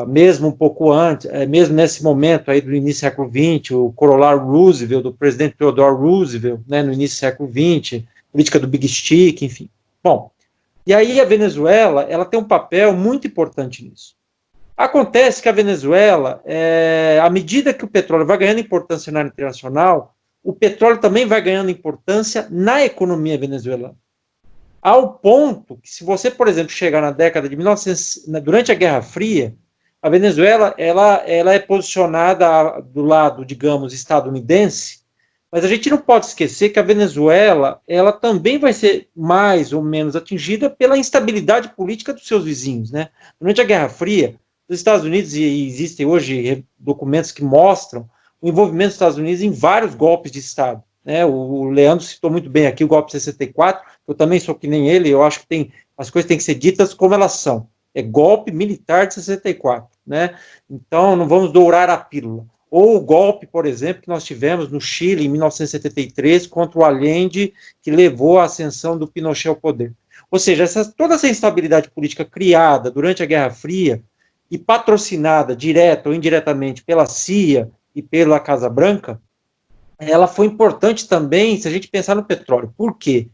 Mesmo um pouco antes, mesmo nesse momento aí do início do século XX, o corolário Roosevelt, do presidente Theodore Roosevelt, né, no início do século XX, política do Big Stick, enfim. Bom, e aí a Venezuela, ela tem um papel muito importante nisso. Acontece que a Venezuela, à medida que o petróleo vai ganhando importância na área internacional, o petróleo também vai ganhando importância na economia venezuelana. Ao ponto que, se você, por exemplo, chegar na década de 1900, durante a Guerra Fria, a Venezuela ela é posicionada do lado, digamos, estadunidense, mas a gente não pode esquecer que a Venezuela ela também vai ser mais ou menos atingida pela instabilidade política dos seus vizinhos, né? Durante a Guerra Fria, os Estados Unidos, e existem hoje documentos que mostram o envolvimento dos Estados Unidos em vários golpes de Estado, né? O Leandro citou muito bem aqui o golpe de 64, eu também sou que nem ele, eu acho que as coisas têm que ser ditas como elas são. É golpe militar de 64, né? Então, não vamos dourar a pílula. Ou o golpe, por exemplo, que nós tivemos no Chile em 1973 contra o Allende, que levou à ascensão do Pinochet ao poder. Ou seja, toda essa instabilidade política criada durante a Guerra Fria e patrocinada direta ou indiretamente pela CIA e pela Casa Branca, ela foi importante também se a gente pensar no petróleo. Por quê?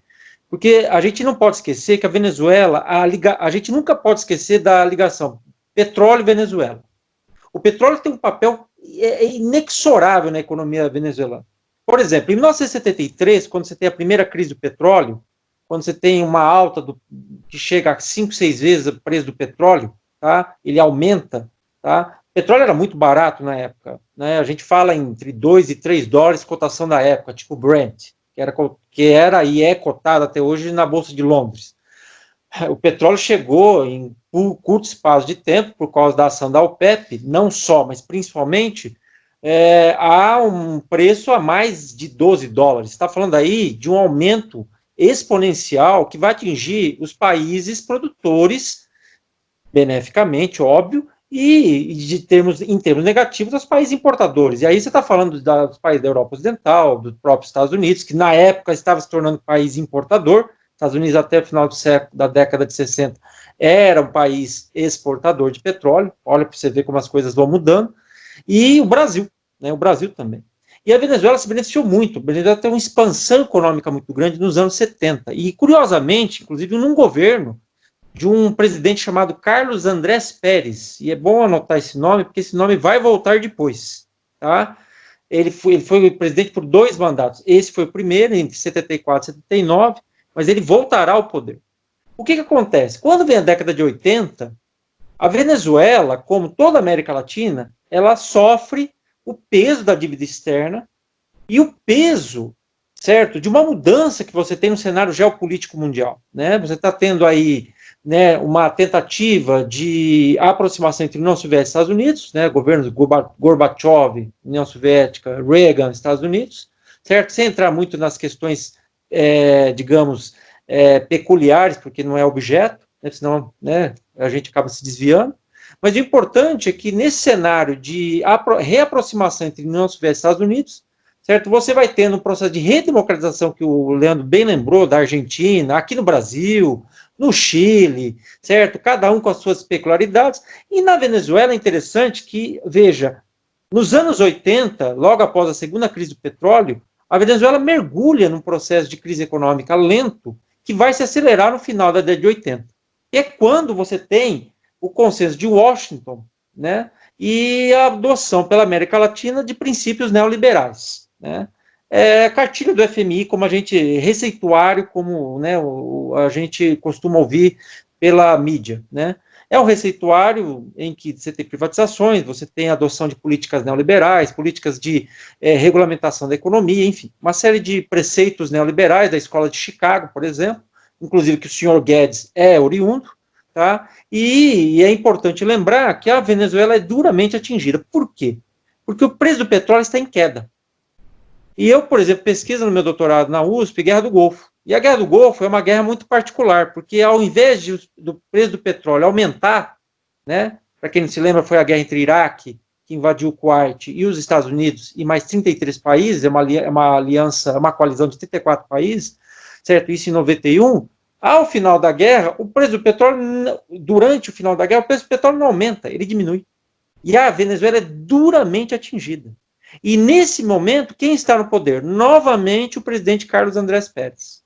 Porque a gente não pode esquecer que a Venezuela, a gente nunca pode esquecer da ligação petróleo e Venezuela. O petróleo tem um papel inexorável na economia venezuelana. Por exemplo, em 1973, quando você tem a primeira crise do petróleo, quando você tem uma alta que chega a 5, 6 vezes o preço do petróleo, tá? Ele aumenta, tá? O petróleo era muito barato na época, né? A gente fala entre 2 e 3 dólares cotação da época, tipo Brent, que era e é cotado até hoje na Bolsa de Londres. O petróleo chegou em curto espaço de tempo, por causa da ação da OPEP, não só, mas principalmente, a um preço a mais de 12 dólares. Está falando aí de um aumento exponencial que vai atingir os países produtores, beneficamente, óbvio, e em termos negativos, os países importadores. E aí você está falando dos países da Europa Ocidental, dos próprios Estados Unidos, que na época estava se tornando país importador. Estados Unidos, até o final da década de 60, era um país exportador de petróleo. Olha para você ver como as coisas vão mudando. E o Brasil, né? O Brasil também. E a Venezuela se beneficiou muito. A Venezuela tem uma expansão econômica muito grande nos anos 70. E, curiosamente, inclusive num governo de um presidente chamado Carlos Andrés Pérez. E é bom anotar esse nome, porque esse nome vai voltar depois. Tá? Ele foi presidente por 2 mandatos. Esse foi o primeiro, entre 74 e 79. Mas ele voltará ao poder. O que acontece? Quando vem a década de 80, a Venezuela, como toda a América Latina, ela sofre o peso da dívida externa e o peso, certo, de uma mudança que você tem no cenário geopolítico mundial, né? Você está tendo aí, né, uma tentativa de aproximação entre União Soviética e Estados Unidos, né, governos Gorbachev, União Soviética, Reagan, Estados Unidos, certo? Sem entrar muito nas questões digamos, peculiares, porque não é objeto, né, senão, né, a gente acaba se desviando. Mas o importante é que nesse cenário de reaproximação entre União Soviética e Estados Unidos, certo, você vai tendo um processo de redemocratização que o Leandro bem lembrou, da Argentina, aqui no Brasil, no Chile, certo, cada um com as suas peculiaridades. E na Venezuela é interessante que, veja, nos anos 80, logo após a segunda crise do petróleo, a Venezuela mergulha num processo de crise econômica lento que vai se acelerar no final da década de 80. E é quando você tem o consenso de Washington, né, e a adoção pela América Latina de princípios neoliberais, né. Cartilha do FMI, como a gente, receituário, como, né, a gente costuma ouvir pela mídia, né. É um receituário em que você tem privatizações, você tem adoção de políticas neoliberais, políticas de regulamentação da economia, enfim, uma série de preceitos neoliberais da Escola de Chicago, por exemplo, inclusive que o senhor Guedes é oriundo, tá? E é importante lembrar que a Venezuela é duramente atingida. Por quê? Porque o preço do petróleo está em queda. E eu, por exemplo, pesquiso no meu doutorado na USP, Guerra do Golfo. E a Guerra do Golfo é uma guerra muito particular, porque ao invés do preço do petróleo aumentar, né, para quem não se lembra, foi a guerra entre Iraque, que invadiu o Kuwait, e os Estados Unidos, e mais 33 países, é uma aliança, uma coalizão de 34 países, certo? Isso em 91. Ao final da guerra, o preço do petróleo, durante o final da guerra, o preço do petróleo não aumenta, ele diminui. E a Venezuela é duramente atingida. E nesse momento, quem está no poder? Novamente o presidente Carlos Andrés Pérez.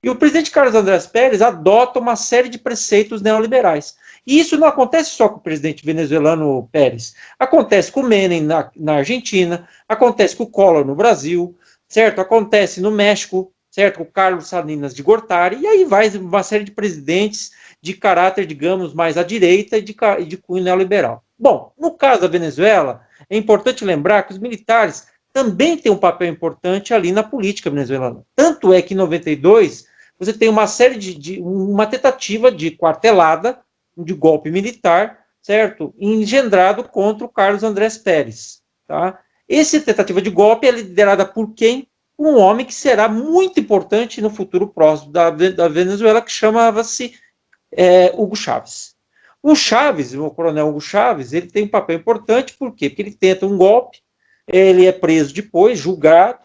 E o presidente Carlos Andrés Pérez adota uma série de preceitos neoliberais. E isso não acontece só com o presidente venezuelano Pérez. Acontece com o Menem na Argentina, acontece com o Collor no Brasil, certo? Acontece no México, certo? Com o Carlos Salinas de Gortari, e aí vai uma série de presidentes de caráter, digamos, mais à direita e de cunho neoliberal. Bom, no caso da Venezuela, é importante lembrar que os militares também têm um papel importante ali na política venezuelana. Tanto é que em 92 você tem uma série uma tentativa de quartelada, de golpe militar, certo? Engendrado contra o Carlos Andrés Pérez, tá? Essa tentativa de golpe é liderada por quem? Um homem que será muito importante no futuro próximo da Venezuela, que chamava-se Hugo Chávez. O Chávez, o coronel Hugo Chávez, ele tem um papel importante, por quê? Porque ele tenta um golpe, ele é preso depois, julgado,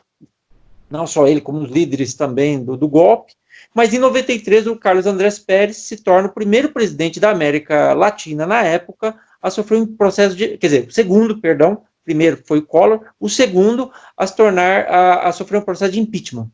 não só ele, como os líderes também do golpe, mas em 93 o Carlos Andrés Pérez se torna o primeiro presidente da América Latina na época a sofrer um processo de, quer dizer, o segundo, perdão, primeiro foi o Collor, o segundo a se tornar, a sofrer um processo de impeachment.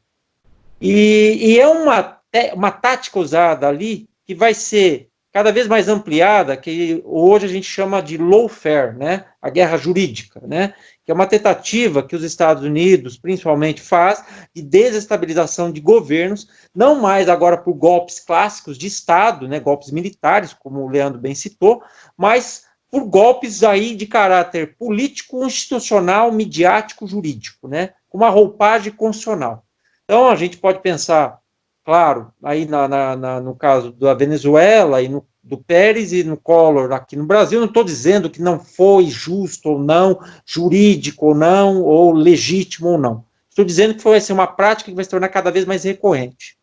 E é uma tática usada ali que vai ser cada vez mais ampliada, que hoje a gente chama de lawfare, né, a guerra jurídica, né, que é uma tentativa que os Estados Unidos, principalmente, faz de desestabilização de governos, não mais agora por golpes clássicos de Estado, né, golpes militares, como o Leandro bem citou, mas por golpes aí de caráter político, institucional, midiático, jurídico, né, com uma roupagem constitucional. Então, a gente pode pensar, claro, aí no caso da Venezuela e do Pérez e no Collor aqui no Brasil, não estou dizendo que não foi justo ou não, jurídico ou não, ou legítimo ou não. Estou dizendo que vai ser uma prática que vai se tornar cada vez mais recorrente.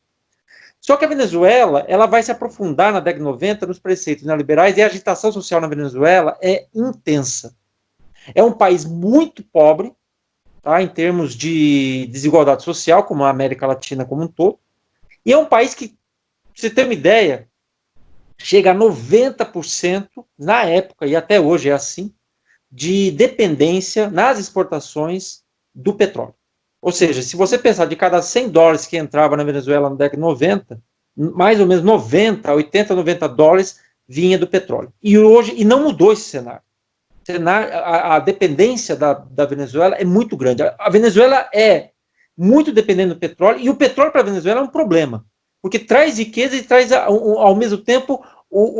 Só que a Venezuela, ela vai se aprofundar na década de 90 nos preceitos neoliberais e a agitação social na Venezuela é intensa. É um país muito pobre, tá, em termos de desigualdade social, como a América Latina como um todo, e é um país que, pra você ter uma ideia, chega a 90%, na época, e até hoje é assim, de dependência nas exportações do petróleo. Ou seja, se você pensar de cada 100 dólares que entrava na Venezuela na década de 90, mais ou menos 90, 80, 90 dólares vinha do petróleo. E hoje, e não mudou esse cenário. A dependência da Venezuela é muito grande. A Venezuela é muito dependente do petróleo, e o petróleo para a Venezuela é um problema, porque traz riqueza e traz, ao mesmo tempo,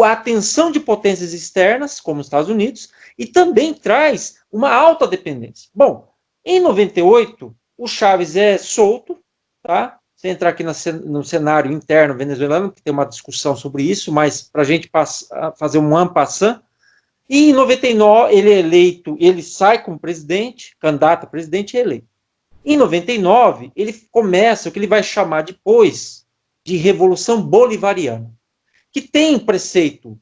a atenção de potências externas, como os Estados Unidos, e também traz uma alta dependência. Bom, em 98, o Chávez é solto, tá? Sem entrar aqui no cenário interno venezuelano, que tem uma discussão sobre isso, mas para a gente fazer um en passant, e em 99 ele é eleito, ele sai como presidente, candidato a presidente e é eleito. Em 99, ele começa o que ele vai chamar depois de Revolução Bolivariana, que tem preceito,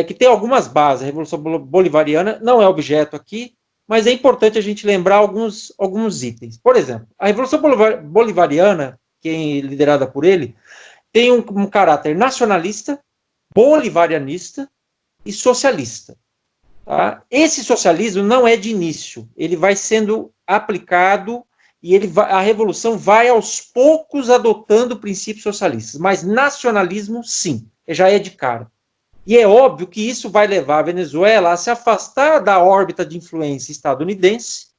que tem algumas bases. A Revolução Bolivariana não é objeto aqui, mas é importante a gente lembrar alguns itens. Por exemplo, a Revolução Bolivariana, que é liderada por ele, tem um caráter nacionalista, bolivarianista e socialista. Tá? Esse socialismo não é de início, ele vai sendo aplicado e a revolução vai aos poucos adotando princípios socialistas, mas nacionalismo, sim, já é de cara. E é óbvio que isso vai levar a Venezuela a se afastar da órbita de influência estadunidense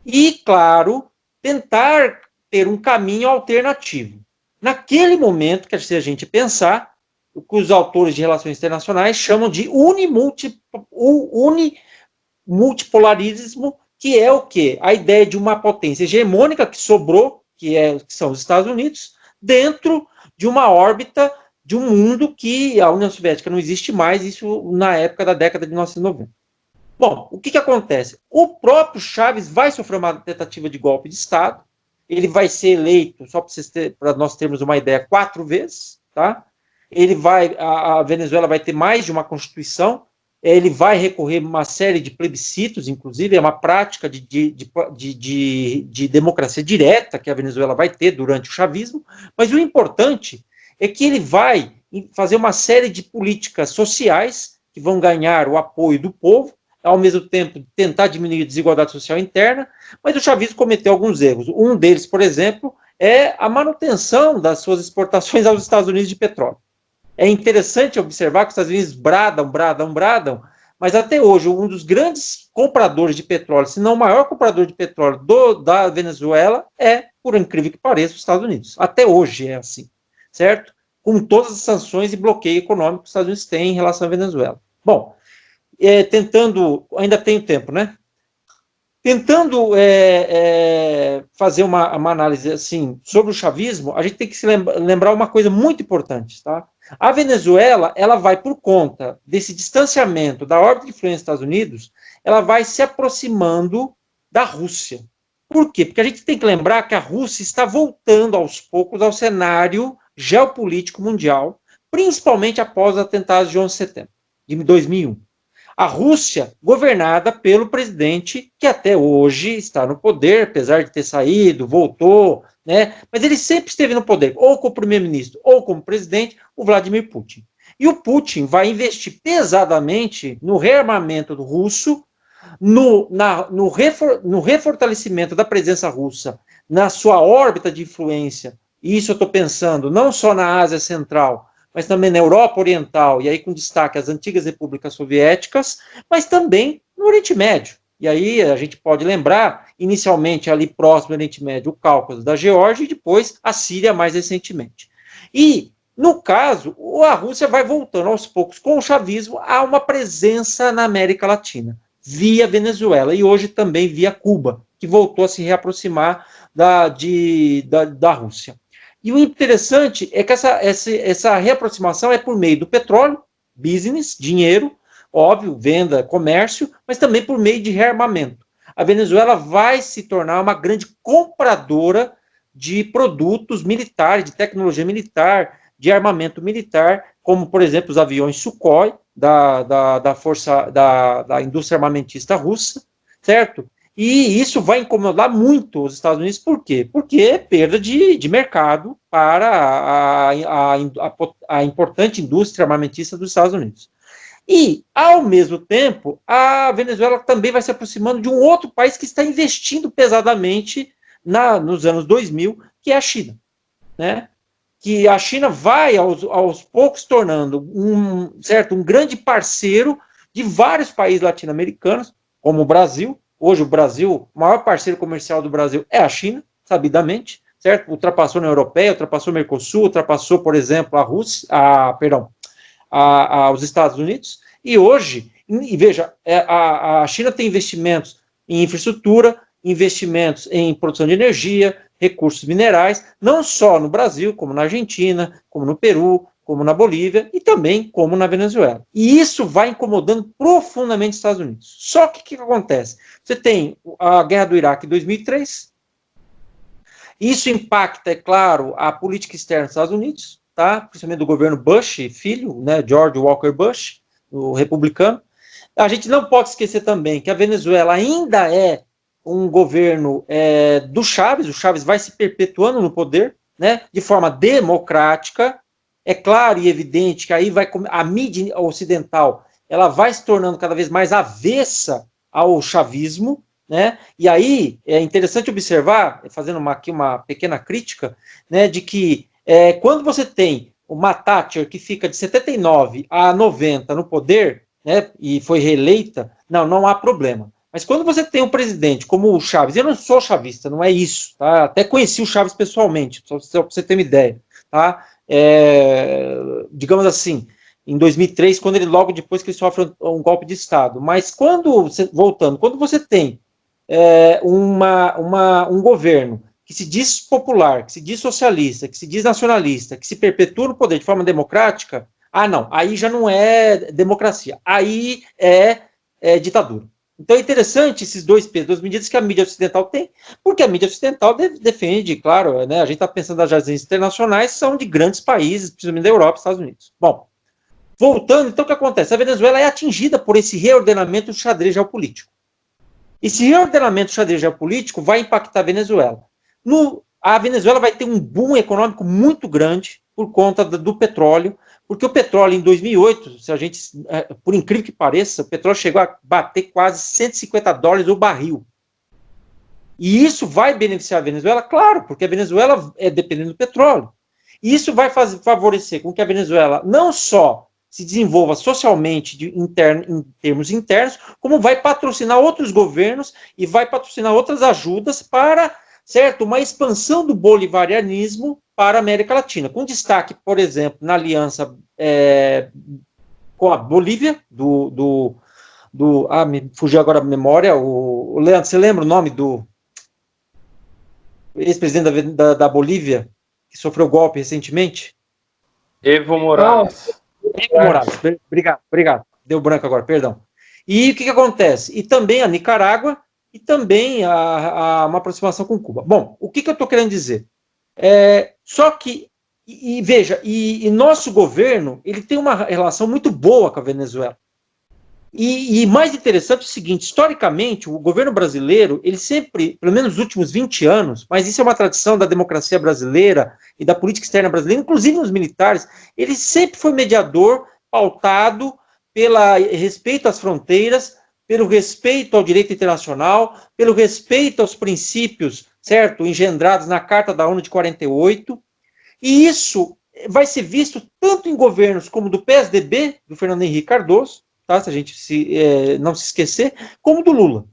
e, claro, tentar ter um caminho alternativo. Naquele momento, que se a gente pensar, o que os autores de relações internacionais chamam de unimultipolarismo, que é o quê? A ideia de uma potência hegemônica que sobrou, que são os Estados Unidos, dentro de uma órbita de um mundo que a União Soviética não existe mais, isso na época da década de 1990. Bom, o que acontece? O próprio Chávez vai sofrer uma tentativa de golpe de Estado, ele vai ser eleito, só para nós termos uma ideia, 4 vezes, tá? A Venezuela vai ter mais de uma constituição, ele vai recorrer a uma série de plebiscitos, inclusive, é uma prática de democracia direta que a Venezuela vai ter durante o chavismo, mas o importante é que ele vai fazer uma série de políticas sociais que vão ganhar o apoio do povo, ao mesmo tempo tentar diminuir a desigualdade social interna, mas o chavismo cometeu alguns erros. Um deles, por exemplo, é a manutenção das suas exportações aos Estados Unidos de petróleo. É interessante observar que os Estados Unidos bradam, mas até hoje um dos grandes compradores de petróleo, se não o maior comprador de petróleo da Venezuela é, por incrível que pareça, os Estados Unidos. Até hoje é assim, certo? Com todas as sanções e bloqueio econômico que os Estados Unidos têm em relação à Venezuela. Bom, ainda tenho tempo, né? Tentando fazer uma análise assim sobre o chavismo, a gente tem que se lembrar uma coisa muito importante, tá? A Venezuela, ela vai, por conta desse distanciamento da órbita de influência dos Estados Unidos, ela vai se aproximando da Rússia. Por quê? Porque a gente tem que lembrar que a Rússia está voltando aos poucos ao cenário geopolítico mundial, principalmente após os atentados de 11 de setembro de 2001. A Rússia, governada pelo presidente que até hoje está no poder, apesar de ter saído, voltou, né? Mas ele sempre esteve no poder, ou como primeiro-ministro, ou como presidente, o Vladimir Putin. E o Putin vai investir pesadamente no rearmamento do russo, no refortalecimento da presença russa na sua órbita de influência. E isso eu estou pensando não só na Ásia Central, mas também na Europa Oriental, e aí com destaque às antigas repúblicas soviéticas, mas também no Oriente Médio. E aí a gente pode lembrar, inicialmente ali próximo do Oriente Médio, o Cáucaso da Geórgia, e depois a Síria mais recentemente. E, no caso, a Rússia vai voltando aos poucos com o chavismo a uma presença na América Latina, via Venezuela, e hoje também via Cuba, que voltou a se reaproximar da Rússia. E o interessante é que essa reaproximação é por meio do petróleo, business, dinheiro, óbvio, venda, comércio, mas também por meio de rearmamento. A Venezuela vai se tornar uma grande compradora de produtos militares, de tecnologia militar, de armamento militar, como, por exemplo, os aviões Sukhoi, da indústria armamentista russa, certo? E isso vai incomodar muito os Estados Unidos, por quê? Porque é perda de mercado para a importante indústria armamentista dos Estados Unidos. E, ao mesmo tempo, a Venezuela também vai se aproximando de um outro país que está investindo pesadamente nos anos 2000, que é a China, né? Que a China vai, aos poucos, tornando um grande parceiro de vários países latino-americanos, como o Brasil. Hoje o Brasil, o maior parceiro comercial do Brasil é a China, sabidamente, certo? Ultrapassou a União Europeia, ultrapassou o Mercosul, ultrapassou, por exemplo, os Estados Unidos, e hoje, veja, a China tem investimentos em infraestrutura, investimentos em produção de energia, recursos minerais, não só no Brasil, como na Argentina, como no Peru, como na Bolívia e também como na Venezuela. E isso vai incomodando profundamente os Estados Unidos. Só que o que acontece? Você tem a guerra do Iraque em 2003, isso impacta, é claro, a política externa dos Estados Unidos, tá? Principalmente do governo Bush, filho, né, George Walker Bush, o republicano. A gente não pode esquecer também que a Venezuela ainda é um governo do Chávez, o Chávez vai se perpetuando no poder, né, de forma democrática. É claro e evidente que aí a mídia ocidental ela vai se tornando cada vez mais avessa ao chavismo, né? E aí é interessante observar, fazendo aqui uma pequena crítica, né, de que quando você tem uma Thatcher que fica de 79 a 90 no poder, né, e foi reeleita, não há problema. Mas quando você tem um presidente como o Chaves, eu não sou chavista, não é isso, tá? Até conheci o Chaves pessoalmente, só para você ter uma ideia, tá? Digamos assim, em 2003, quando ele, logo depois que ele sofre um golpe de Estado. Mas voltando, quando você tem um governo que se diz popular, que se diz socialista, que se diz nacionalista, que se perpetua no poder de forma democrática, não, aí já não é democracia, aí é ditadura. Então é interessante esses dois pesos, duas medidas que a mídia ocidental tem, porque a mídia ocidental defende, claro, né, a gente está pensando nas agências internacionais, são de grandes países, principalmente da Europa e Estados Unidos. Bom, voltando, então o que acontece? A Venezuela é atingida por esse reordenamento do xadrez geopolítico. Esse reordenamento do xadrez geopolítico vai impactar a Venezuela. A Venezuela vai ter um boom econômico muito grande por conta do petróleo, porque o petróleo em 2008, se a gente, por incrível que pareça, o petróleo chegou a bater quase $150 o barril. E isso vai beneficiar a Venezuela? Claro, porque a Venezuela é dependente do petróleo. E isso vai favorecer com que a Venezuela não só se desenvolva socialmente em termos internos, como vai patrocinar outros governos e vai patrocinar outras ajudas para, certo, uma expansão do bolivarianismo para a América Latina, com destaque, por exemplo, na aliança com a Bolívia, me fugiu agora a memória, o Leandro, você lembra o nome do ex-presidente da Bolívia, que sofreu golpe recentemente? Evo Morales. Evo Morales, obrigado. Deu branco agora, perdão. E o que acontece? E também a Nicarágua, e também uma aproximação com Cuba. Bom, o que eu estou querendo dizer? Só que, veja, nosso governo, ele tem uma relação muito boa com a Venezuela. E mais interessante é o seguinte, historicamente, o governo brasileiro, ele sempre, pelo menos nos últimos 20 anos, mas isso é uma tradição da democracia brasileira e da política externa brasileira, inclusive nos militares, ele sempre foi mediador, pautado pelo respeito às fronteiras, pelo respeito ao direito internacional, pelo respeito aos princípios, certo, engendrados na Carta da ONU de 48, e isso vai ser visto tanto em governos como do PSDB, do Fernando Henrique Cardoso, tá, se a gente não se esquecer, como do Lula.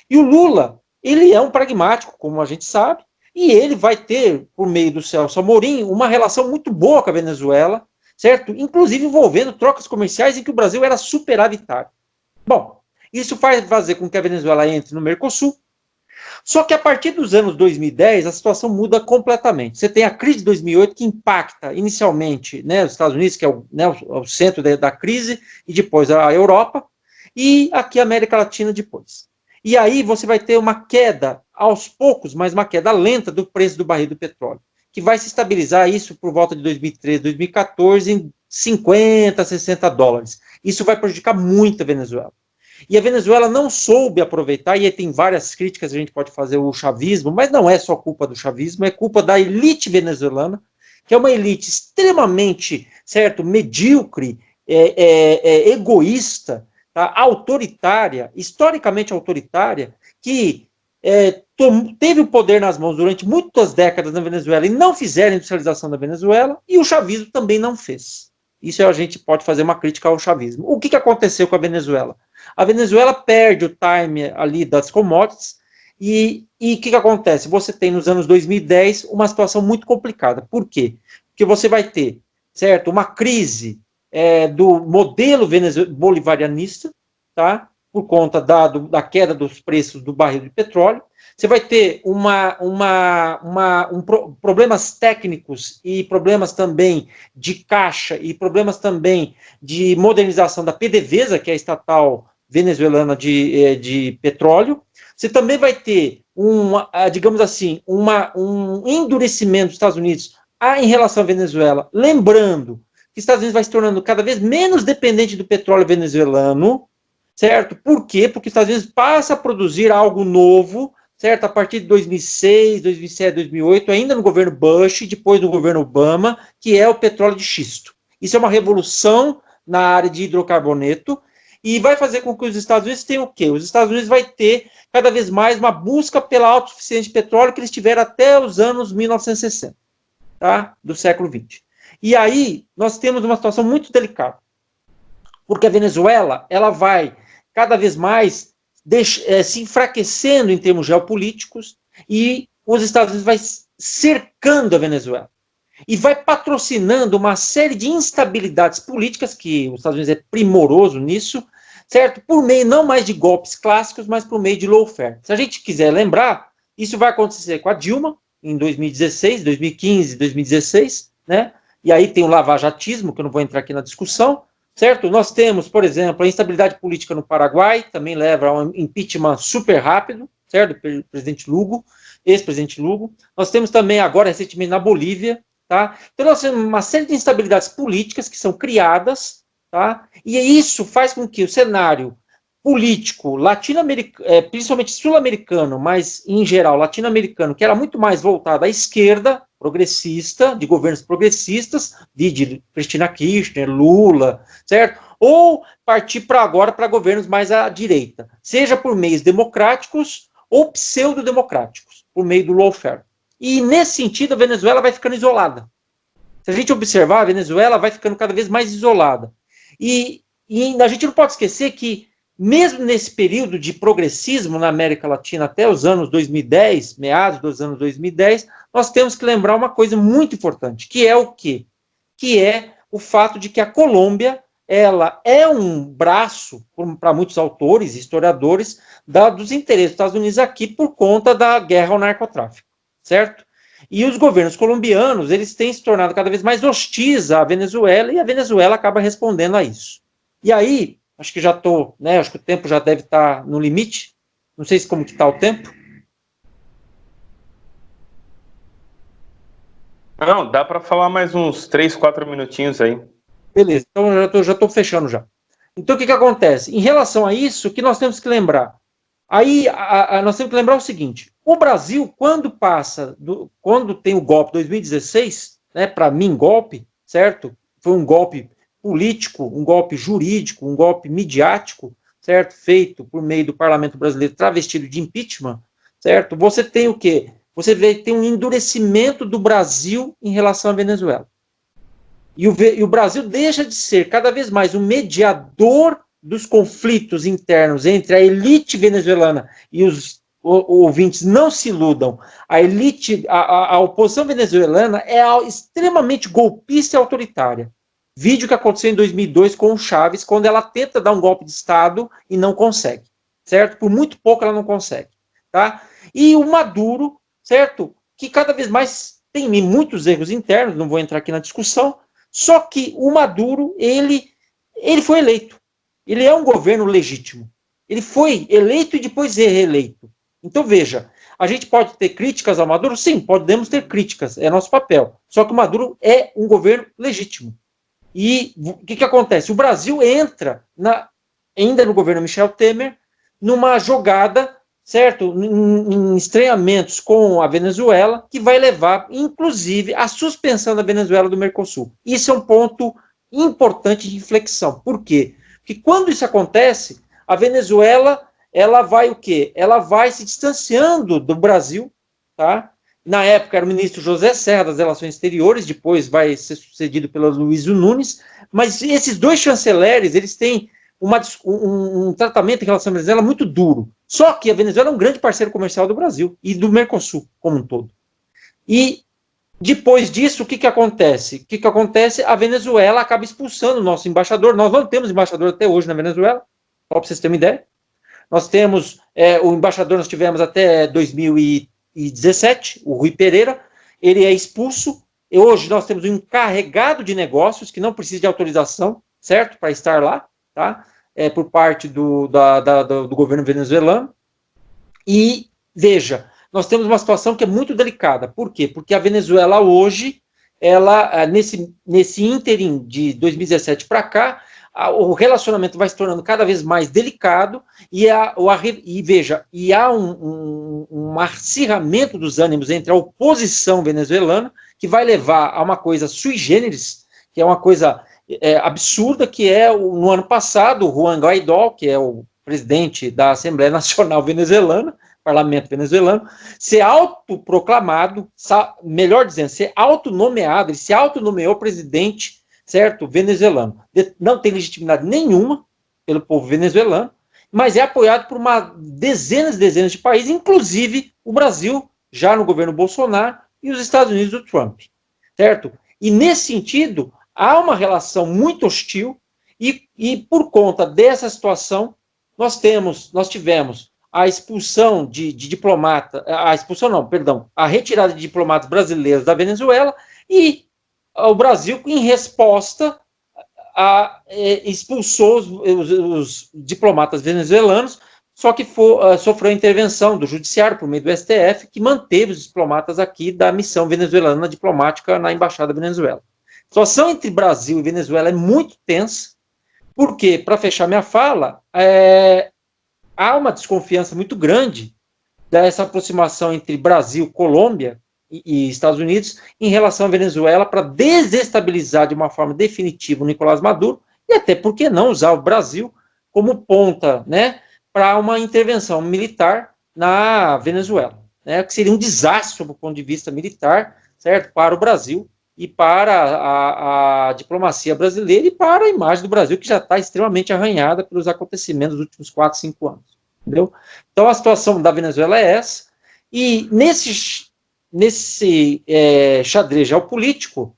E o Lula, ele é um pragmático, como a gente sabe, e ele vai ter, por meio do Celso Amorim, uma relação muito boa com a Venezuela, certo? Inclusive envolvendo trocas comerciais em que o Brasil era superavitário. Bom, isso vai fazer com que a Venezuela entre no Mercosul, só que a partir dos anos 2010, a situação muda completamente. Você tem a crise de 2008 que impacta inicialmente, né, os Estados Unidos, que é o centro da crise, e depois a Europa, e aqui a América Latina depois. E aí você vai ter uma queda, aos poucos, mas uma queda lenta do preço do barril do petróleo, que vai se estabilizar isso por volta de 2013, 2014, em $50, $60. Isso vai prejudicar muito a Venezuela. E a Venezuela não soube aproveitar, e aí tem várias críticas, a gente pode fazer o chavismo, mas não é só culpa do chavismo, é culpa da elite venezuelana, que é uma elite extremamente, certo, medíocre, egoísta, tá, autoritária, historicamente autoritária, que teve o poder nas mãos durante muitas décadas na Venezuela e não fizeram a industrialização da Venezuela, e o chavismo também não fez. Isso a gente pode fazer uma crítica ao chavismo. O que aconteceu com a Venezuela? A Venezuela perde o time ali das commodities e o que acontece? Você tem nos anos 2010 uma situação muito complicada. Por quê? Porque você vai ter, certo, uma crise do modelo bolivarianista, tá? Por conta da queda dos preços do barril de petróleo. Você vai ter problemas técnicos e problemas também de caixa e problemas também de modernização da PDVSA, que é a estatal venezuelana de petróleo. Você também vai ter, digamos assim, um endurecimento dos Estados Unidos em relação à Venezuela, lembrando que os Estados Unidos vai se tornando cada vez menos dependente do petróleo venezuelano, certo? Por quê? Porque os Estados Unidos passa a produzir algo novo, certo? A partir de 2006, 2007, 2008, ainda no governo Bush, depois do governo Obama, que é o petróleo de xisto. Isso é uma revolução na área de hidrocarboneto, e vai fazer com que os Estados Unidos tenham o quê? Os Estados Unidos vai ter cada vez mais uma busca pela autossuficiência de petróleo que eles tiveram até os anos 1960, tá? Do século XX. E aí nós temos uma situação muito delicada, porque a Venezuela ela vai cada vez mais se enfraquecendo em termos geopolíticos e os Estados Unidos vai cercando a Venezuela e vai patrocinando uma série de instabilidades políticas, que os Estados Unidos é primoroso nisso, certo? Por meio não mais de golpes clássicos, mas por meio de lawfare. Se a gente quiser lembrar, isso vai acontecer com a Dilma em 2016, 2015, 2016, né? E aí tem o lavajatismo, que eu não vou entrar aqui na discussão, certo? Nós temos, por exemplo, a instabilidade política no Paraguai, também leva a um impeachment super rápido, certo? Do presidente Lugo, ex-presidente Lugo. Nós temos também agora, recentemente, na Bolívia, tá? Então nós temos uma série de instabilidades políticas que são criadas, tá? E isso faz com que o cenário político latino-americano, principalmente sul-americano, mas em geral latino-americano, que era muito mais voltado à esquerda, progressista, de governos progressistas, de Cristina Kirchner, Lula, certo? Ou partir agora para governos mais à direita, seja por meios democráticos ou pseudo-democráticos, por meio do lawfare. E nesse sentido a Venezuela vai ficando isolada. Se a gente observar, a Venezuela vai ficando cada vez mais isolada. E a gente não pode esquecer que mesmo nesse período de progressismo na América Latina até os anos 2010, meados dos anos 2010, nós temos que lembrar uma coisa muito importante, que é o quê? Que é o fato de que a Colômbia, ela é um braço, para muitos autores e historiadores, dos interesses dos Estados Unidos aqui por conta da guerra ao narcotráfico, certo? E os governos colombianos, eles têm se tornado cada vez mais hostis à Venezuela, e a Venezuela acaba respondendo a isso. E aí, acho que já estou, né? Acho que o tempo já deve estar no limite. Não sei como que está o tempo. Não, dá para falar mais uns 3, 4 minutinhos aí. Beleza, então já estou fechando já. Então o que acontece? Em relação a isso, o que nós temos que lembrar? Aí nós temos que lembrar o seguinte: o Brasil, quando tem o golpe 2016, né? Para mim, golpe, certo? Foi um golpe político, um golpe jurídico, um golpe midiático, certo? Feito por meio do parlamento brasileiro travestido de impeachment, certo? Você tem o quê? Você tem um endurecimento do Brasil em relação à Venezuela. E o Brasil deixa de ser cada vez mais um mediador dos conflitos internos entre a elite venezuelana e os ouvintes não se iludam. A elite, a oposição venezuelana é extremamente golpista e autoritária. Vídeo que aconteceu em 2002 com o Chávez, quando ela tenta dar um golpe de Estado e não consegue, certo? Por muito pouco ela não consegue, tá? E o Maduro, certo? Que cada vez mais tem muitos erros internos, não vou entrar aqui na discussão, só que o Maduro, ele foi eleito. Ele é um governo legítimo. Ele foi eleito e depois reeleito. Então, veja, a gente pode ter críticas ao Maduro? Sim, podemos ter críticas, é nosso papel. Só que o Maduro é um governo legítimo. E o que acontece? O Brasil entra, ainda no governo Michel Temer, numa jogada, certo? Em estranhamentos com a Venezuela, que vai levar, inclusive, à suspensão da Venezuela do Mercosul. Isso é um ponto importante de inflexão. Por quê? Porque quando isso acontece, a Venezuela, ela vai o quê? Ela vai se distanciando do Brasil, tá? Na época era o ministro José Serra das Relações Exteriores, depois vai ser sucedido pelo Luiz Nunes, mas esses dois chanceleres, eles têm um tratamento em relação à Venezuela muito duro. Só que a Venezuela é um grande parceiro comercial do Brasil e do Mercosul como um todo. E depois disso, o que acontece? O que acontece? A Venezuela acaba expulsando o nosso embaixador. Nós não temos embaixador até hoje na Venezuela, só para vocês terem uma ideia. Nós temos, o embaixador nós tivemos até 2017, o Rui Pereira, ele é expulso, e hoje nós temos um encarregado de negócios que não precisa de autorização, certo? Para estar lá, tá? Por parte do governo venezuelano. E, veja, nós temos uma situação que é muito delicada. Por quê? Porque a Venezuela hoje, ela, nesse ínterim de 2017 para cá, o relacionamento vai se tornando cada vez mais delicado e há um acirramento dos ânimos entre a oposição venezuelana, que vai levar a uma coisa sui generis, que é uma coisa absurda, que é, no ano passado, o Juan Guaidó, que é o presidente da Assembleia Nacional Venezuelana, parlamento venezuelano, ser autoproclamado, melhor dizendo, ser autonomeado, ele se autonomeou presidente, certo, venezuelano. Não tem legitimidade nenhuma pelo povo venezuelano, mas é apoiado por dezenas e dezenas de países, inclusive o Brasil, já no governo Bolsonaro, e os Estados Unidos do Trump, certo? E nesse sentido, há uma relação muito hostil, e por conta dessa situação, nós tivemos a expulsão de diplomata, a retirada de diplomatas brasileiros da Venezuela, e o Brasil, em resposta, expulsou os diplomatas venezuelanos, só que sofreu a intervenção do judiciário por meio do STF, que manteve os diplomatas aqui da missão venezuelana diplomática na Embaixada da Venezuela. A situação entre Brasil e Venezuela é muito tensa, porque, para fechar minha fala, há uma desconfiança muito grande dessa aproximação entre Brasil, Colômbia e Estados Unidos em relação à Venezuela, para desestabilizar de uma forma definitiva o Nicolás Maduro, e até, por que não, usar o Brasil como ponta, né, para uma intervenção militar na Venezuela, né, que seria um desastre do ponto de vista militar, certo, para o Brasil e para a diplomacia brasileira e para a imagem do Brasil, que já está extremamente arranhada pelos acontecimentos dos últimos 4, 5 anos. Entendeu? Então, a situação da Venezuela é essa, e nesse xadrez geopolítico,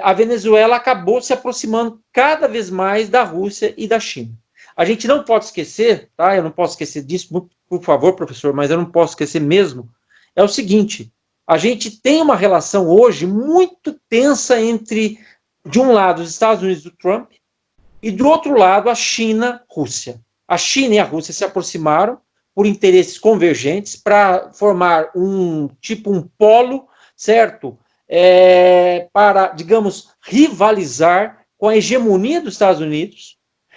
a Venezuela acabou se aproximando cada vez mais da Rússia e da China. A gente não pode esquecer, tá? Eu não posso esquecer disso, por favor, professor, mas eu não posso esquecer mesmo, é o seguinte: a gente tem uma relação hoje muito tensa entre, de um lado, os Estados Unidos do Trump, e do outro lado, a China-Rússia. A China e a Rússia se aproximaram por interesses convergentes para formar um polo, certo? Para, digamos, rivalizar com a hegemonia dos Estados Unidos,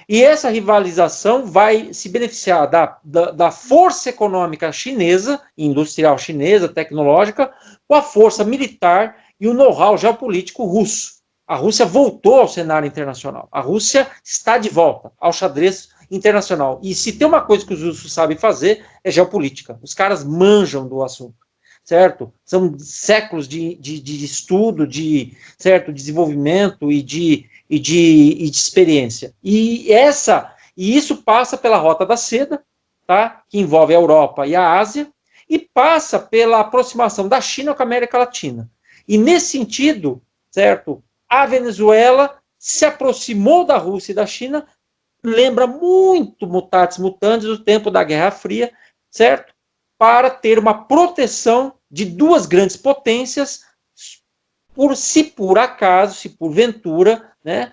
e essa rivalização vai se beneficiar da força econômica chinesa, industrial chinesa, tecnológica, com a força militar e o know-how geopolítico russo. A Rússia voltou ao cenário internacional. A Rússia está de volta ao xadrez internacional. E se tem uma coisa que os russos sabem fazer, é geopolítica. Os caras manjam do assunto, certo? São séculos de estudo, de desenvolvimento e de experiência. E isso passa pela Rota da Seda, tá? Que envolve a Europa e a Ásia, e passa pela aproximação da China com a América Latina. E nesse sentido, certo? A Venezuela se aproximou da Rússia e da China, lembra muito, mutatis mutandis, o tempo da Guerra Fria, certo? Para ter uma proteção de duas grandes potências, se por acaso, se porventura, né,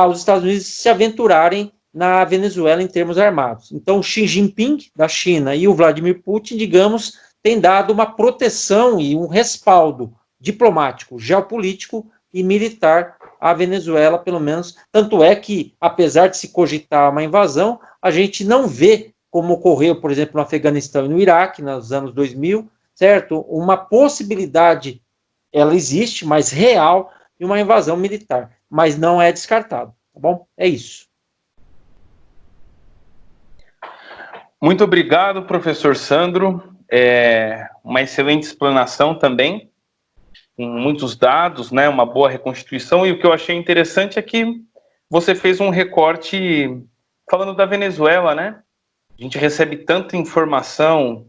os Estados Unidos se aventurarem na Venezuela em termos armados. Então, o Xi Jinping, da China, e o Vladimir Putin, digamos, têm dado uma proteção e um respaldo diplomático, geopolítico e militar à Venezuela, pelo menos. Tanto é que, apesar de se cogitar uma invasão, a gente não vê, como ocorreu, por exemplo, no Afeganistão e no Iraque, nos anos 2000, certo? Uma possibilidade, ela existe, mas real, de uma invasão militar. Mas não é descartado, tá bom? É isso. Muito obrigado, professor Sandro. Uma excelente explanação também, com muitos dados, né, uma boa reconstituição, e o que eu achei interessante é que você fez um recorte falando da Venezuela, né? A gente recebe tanta informação,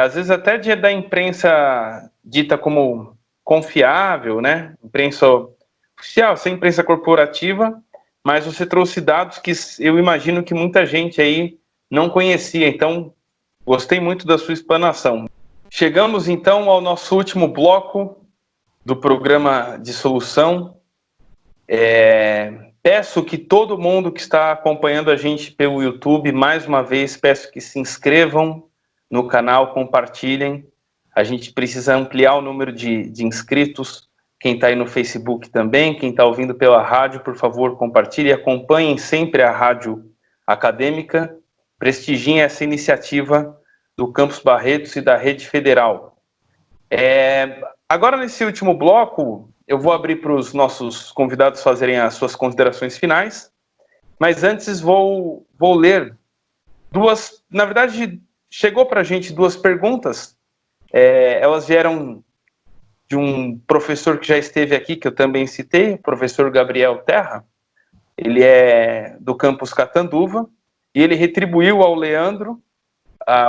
às vezes até da imprensa dita como confiável, né? Imprensa oficial, sem imprensa corporativa, mas você trouxe dados que eu imagino que muita gente aí não conhecia, então gostei muito da sua explanação. Chegamos então ao nosso último bloco do programa de solução. Peço que todo mundo que está acompanhando a gente pelo YouTube, mais uma vez, peço que se inscrevam no canal, compartilhem. A gente precisa ampliar o número de inscritos. Quem está aí no Facebook também, quem está ouvindo pela rádio, por favor, compartilhe. Acompanhem sempre a Rádio Acadêmica. Prestigiem essa iniciativa do Campus Barretos e da Rede Federal. Agora, nesse último bloco, eu vou abrir para os nossos convidados fazerem as suas considerações finais, mas antes vou ler duas, na verdade, chegou para a gente duas perguntas, elas vieram de um professor que já esteve aqui, que eu também citei, o professor Gabriel Terra. Ele é do campus Catanduva, e ele retribuiu ao Leandro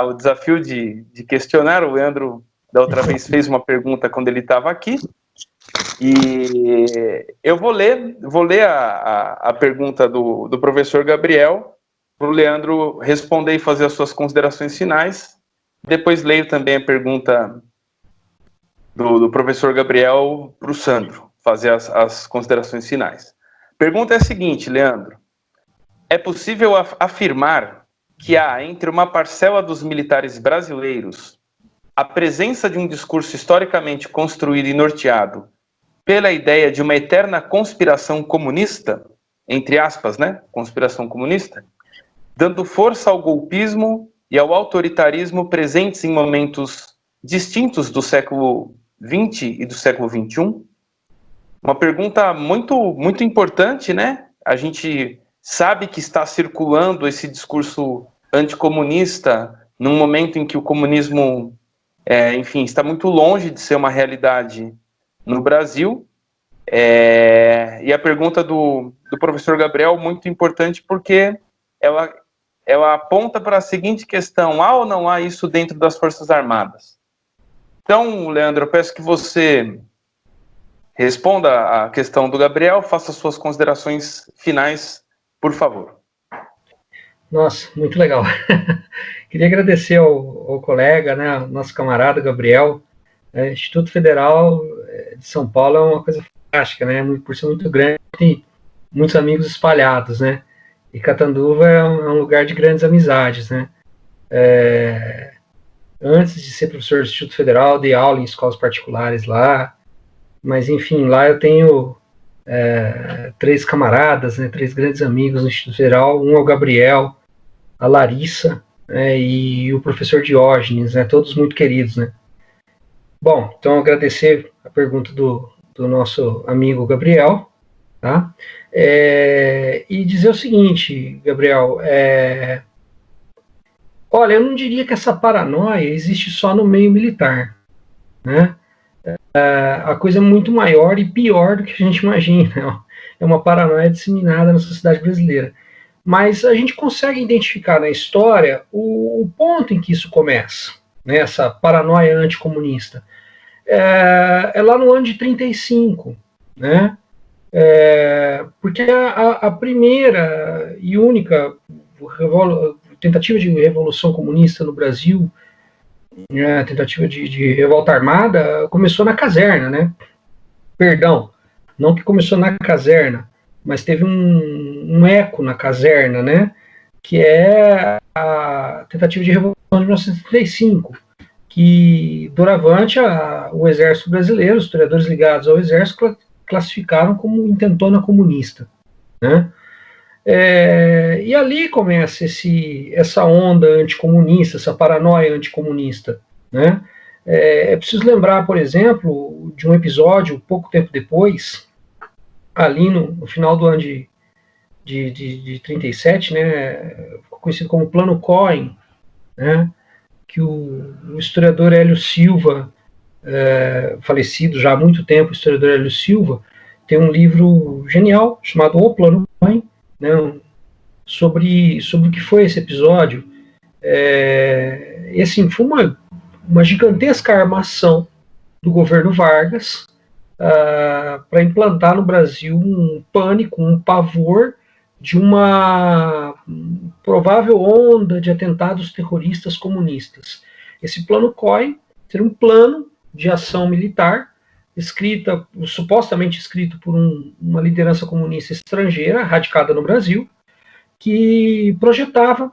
o desafio de questionar. O Leandro, da outra vez, fez uma pergunta quando ele estava aqui, e eu vou ler a pergunta do professor Gabriel, para o Leandro responder e fazer as suas considerações finais. Depois leio também a pergunta do professor Gabriel para o Sandro, fazer as considerações finais. A pergunta é a seguinte, Leandro: é possível afirmar que há entre uma parcela dos militares brasileiros a presença de um discurso historicamente construído e norteado pela ideia de uma eterna conspiração comunista, entre aspas, né, conspiração comunista, dando força ao golpismo e ao autoritarismo presentes em momentos distintos do século XX e do século XXI? Uma pergunta muito, muito importante, né? A gente sabe que está circulando esse discurso anticomunista num momento em que o comunismo, enfim, está muito longe de ser uma realidade no Brasil. E a pergunta do professor Gabriel é muito importante porque ela aponta para a seguinte questão: há ou não há isso dentro das Forças Armadas? Então, Leandro, eu peço que você responda a questão do Gabriel, faça suas considerações finais, por favor. Nossa, muito legal. Queria agradecer ao colega, né, ao nosso camarada Gabriel. Instituto Federal de São Paulo é uma coisa fantástica, né, por ser muito grande, tem muitos amigos espalhados, né, e Catanduva é um lugar de grandes amizades, né. Antes de ser professor do Instituto Federal, dei aula em escolas particulares lá, mas enfim, lá eu tenho 3 camaradas, né, 3 grandes amigos no Instituto Federal. Um é o Gabriel, a Larissa, e o professor Diógenes, né, todos muito queridos, né. Bom, então agradecer a pergunta do nosso amigo Gabriel, tá? E dizer o seguinte, Gabriel, olha, eu não diria que essa paranoia existe só no meio militar, né? A coisa é muito maior e pior do que a gente imagina. É uma paranoia disseminada na sociedade brasileira. Mas a gente consegue identificar na história o ponto em que isso começa, né, essa paranoia anticomunista. É lá no ano de 1935, né? Porque a primeira e única tentativa de revolução comunista no Brasil, a tentativa de revolta armada, começou na caserna, né? Perdão, não que começou na caserna, mas teve um eco na caserna, né? Que é a tentativa de revolução de 1935, que doravante o exército brasileiro, os historiadores ligados ao exército, classificaram como intentona comunista, né? E ali começa essa onda anticomunista, essa paranoia anticomunista, né? É preciso lembrar, por exemplo, de um episódio, pouco tempo depois, ali no final do ano de 37, né, conhecido como Plano Cohen, né, que o historiador Hélio Silva, falecido já há muito tempo, o historiador Hélio Silva, tem um livro genial chamado O Plano Cohen, né, sobre o que foi esse episódio. E assim, foi uma gigantesca armação do governo Vargas para implantar no Brasil um pânico, um pavor de uma provável onda de atentados terroristas comunistas. Esse Plano Cohen seria um plano de ação militar supostamente escrito por uma liderança comunista estrangeira, radicada no Brasil, que projetava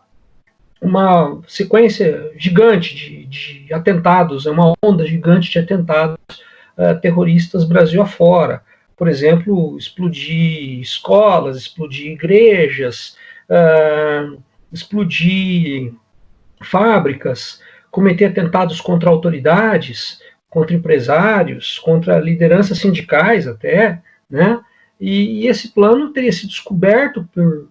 uma sequência gigante de atentados, uma onda gigante de atentados terroristas Brasil afora. Por exemplo, explodir escolas, explodir igrejas, explodir fábricas, cometer atentados contra autoridades, contra empresários, contra lideranças sindicais até, né? E esse plano teria sido descoberto por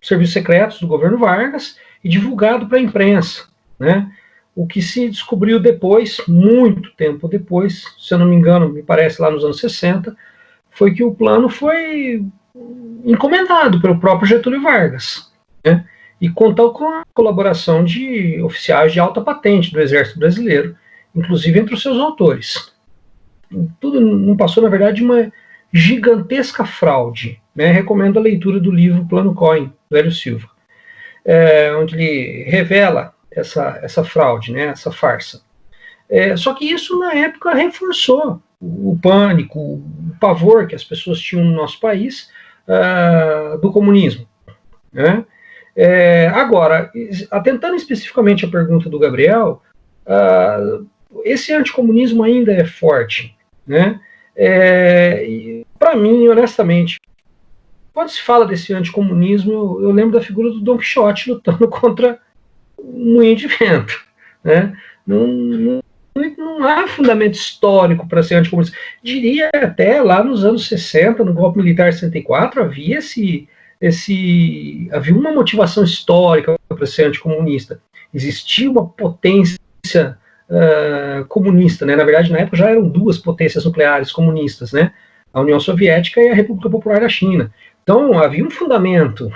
serviços secretos do governo Vargas e divulgado para a imprensa, né? O que se descobriu depois, muito tempo depois, se eu não me engano, me parece lá nos anos 60, foi que o plano foi encomendado pelo próprio Getúlio Vargas, né? E contou com a colaboração de oficiais de alta patente do Exército Brasileiro, inclusive entre os seus autores. Tudo não passou, na verdade, de uma gigantesca fraude, né? Recomendo a leitura do livro Plano Cohen, do Hélio Silva, onde ele revela essa fraude, né? Essa farsa. Só que isso, na época, reforçou o pânico, o pavor que as pessoas tinham no nosso país do comunismo, né? Agora, atentando especificamente à pergunta do Gabriel, esse anticomunismo ainda é forte, né? Para mim, honestamente, quando se fala desse anticomunismo, eu lembro da figura do Dom Quixote lutando contra um moinho de vento, né? Não há fundamento histórico para ser anticomunista. Diria até lá nos anos 60, no golpe militar de 64, havia uma motivação histórica para ser anticomunista. Existia uma potência comunista, né? Na verdade, na época já eram duas potências nucleares comunistas, né? A União Soviética e a República Popular da China. Então, havia um fundamento,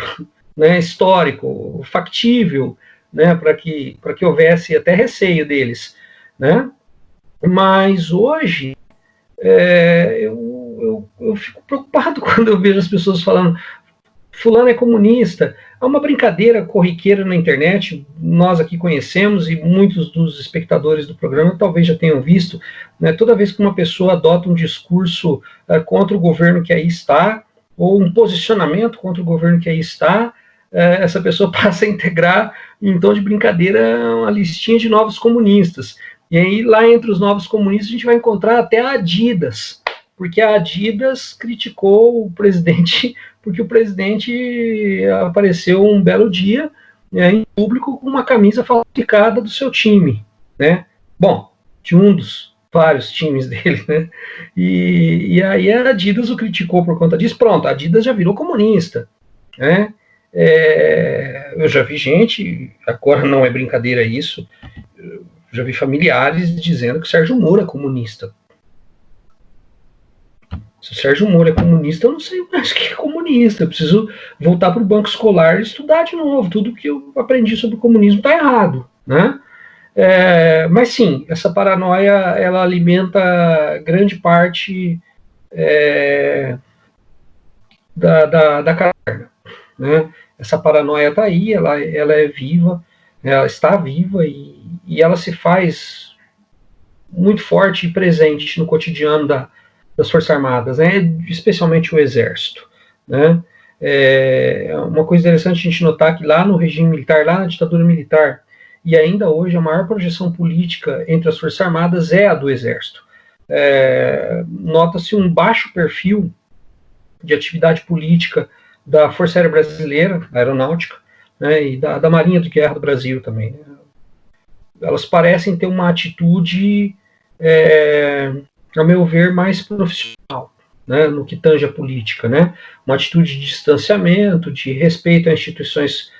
né, histórico, factível, né, para que houvesse até receio deles, né? Mas hoje eu fico preocupado quando eu vejo as pessoas falando fulano é comunista. Há uma brincadeira corriqueira na internet, nós aqui conhecemos e muitos dos espectadores do programa talvez já tenham visto, né? Toda vez que uma pessoa adota um discurso contra o governo que aí está, ou um posicionamento contra o governo que aí está, essa pessoa passa a integrar, em tom de brincadeira, uma listinha de novos comunistas. E aí, lá entre os novos comunistas, a gente vai encontrar até a Adidas, porque a Adidas criticou o presidente, porque o presidente apareceu um belo dia, né, em público com uma camisa falsificada do seu time, né? Bom, de um dos vários times dele, né? E aí a Adidas o criticou por conta disso. Pronto, a Adidas já virou comunista, né? Eu já vi gente, agora não é brincadeira isso, já vi familiares dizendo que o Sérgio Moro é comunista. Se o Sérgio Moro é comunista, eu não sei mais o que é comunista. Eu preciso voltar para o banco escolar e estudar de novo. Tudo que eu aprendi sobre o comunismo está errado, né? Mas sim, essa paranoia, ela alimenta grande parte da carga, né? Essa paranoia está aí, ela é viva, ela está viva e ela se faz muito forte e presente no cotidiano das Forças Armadas, né? Especialmente o Exército, né? Uma coisa interessante a gente notar que lá no regime militar, lá na ditadura militar, e ainda hoje a maior projeção política entre as Forças Armadas é a do Exército. Nota-se um baixo perfil de atividade política da Força Aérea Brasileira, a Aeronáutica, né, e da Marinha de Guerra do Brasil também, né? Elas parecem ter uma atitude, a meu ver, mais profissional, né, no que tange a política, né? Uma atitude de distanciamento, de respeito às instituições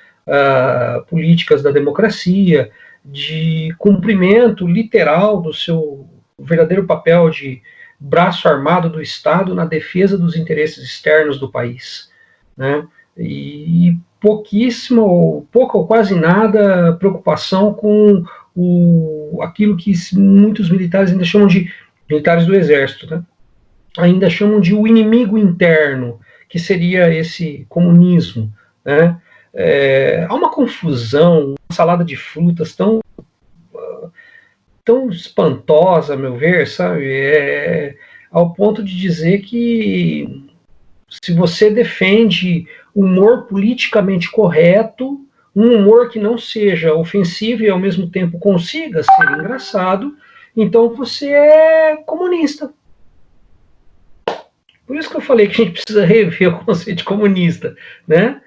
políticas da democracia, de cumprimento literal do seu verdadeiro papel de braço armado do Estado na defesa dos interesses externos do país, né? E pouca ou quase nada preocupação com aquilo que muitos militares ainda chamam de militares do Exército, né? Ainda chamam de o inimigo interno, que seria esse comunismo, né? Há uma confusão, uma salada de frutas tão espantosa, a meu ver, sabe? Ao ponto de dizer que se você defende humor politicamente correto, um humor que não seja ofensivo e ao mesmo tempo consiga ser engraçado, então você é comunista. Por isso que eu falei que a gente precisa rever o conceito de comunista, né?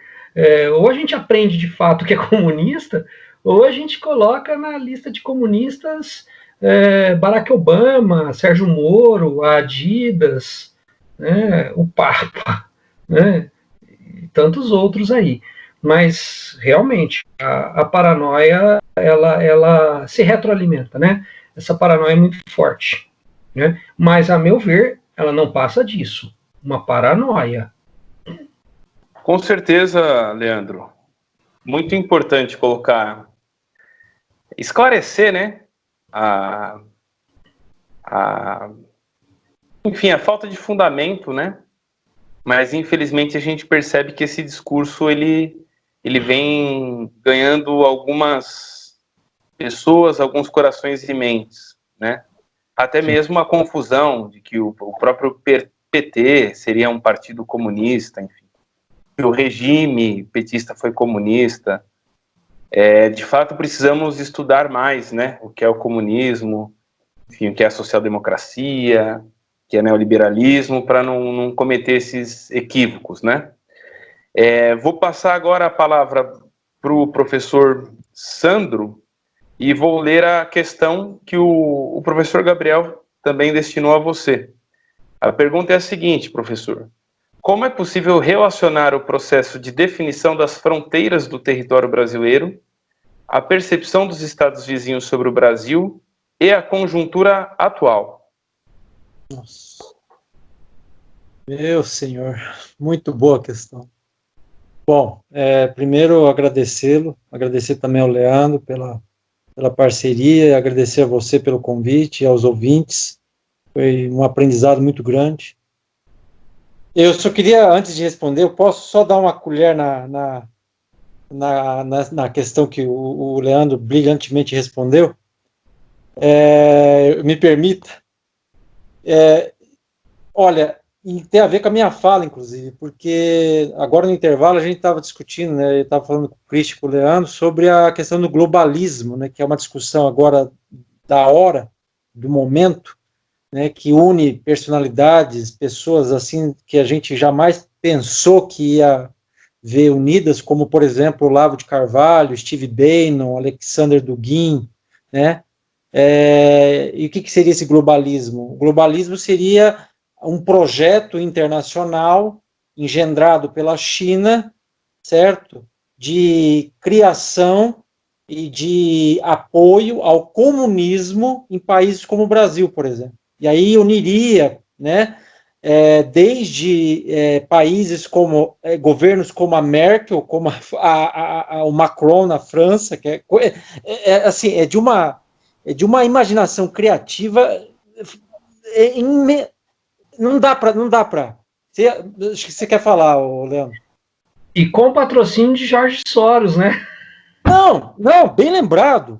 Ou a gente aprende de fato que é comunista, ou a gente coloca na lista de comunistas Barack Obama, Sérgio Moro, a Adidas, né, o Papa, né, e tantos outros aí. Mas, realmente, a paranoia, ela se retroalimenta, né? Essa paranoia é muito forte, né? Mas, a meu ver, ela não passa disso. Uma paranoia. Com certeza, Leandro. Muito importante esclarecer, né? Enfim, a falta de fundamento, né? Mas, infelizmente, a gente percebe que esse discurso, ele vem ganhando algumas pessoas, alguns corações e mentes, né? Até mesmo a confusão de que o próprio PT seria um partido comunista, enfim. Que o regime petista foi comunista. De fato, precisamos estudar mais, né? O que é o comunismo, enfim, o que é a social-democracia, que é neoliberalismo, para não cometer esses equívocos, né? Vou passar agora a palavra para o professor Sandro e vou ler a questão que o professor Gabriel também destinou a você. A pergunta é a seguinte, professor: como é possível relacionar o processo de definição das fronteiras do território brasileiro, a percepção dos estados vizinhos sobre o Brasil e a conjuntura atual? Nossa. Meu senhor, muito boa questão. Bom, primeiro agradecê-lo, agradecer também ao Leandro pela parceria, agradecer a você pelo convite e aos ouvintes. Foi um aprendizado muito grande. Eu só queria, antes de responder, eu posso só dar uma colher na questão que o Leandro brilhantemente respondeu? Me permita. Olha, e tem a ver com a minha fala, inclusive, porque agora no intervalo a gente estava discutindo, né, eu estava falando com o Cristian e com o Leandro sobre a questão do globalismo, né, que é uma discussão agora da hora, do momento, né, que une personalidades, pessoas assim que a gente jamais pensou que ia ver unidas, como, por exemplo, Olavo de Carvalho, Steve Bannon, Alexander Dugin, né? E o que seria esse globalismo? O globalismo seria um projeto internacional engendrado pela China, certo? De criação e de apoio ao comunismo em países como o Brasil, por exemplo. E aí uniria, né, desde países como governos como a Merkel, como o Macron na França, que assim, é de uma imaginação criativa. Não dá para. Acho que você quer falar, Leandro. E com patrocínio de Jorge Soros, né? Não, bem lembrado.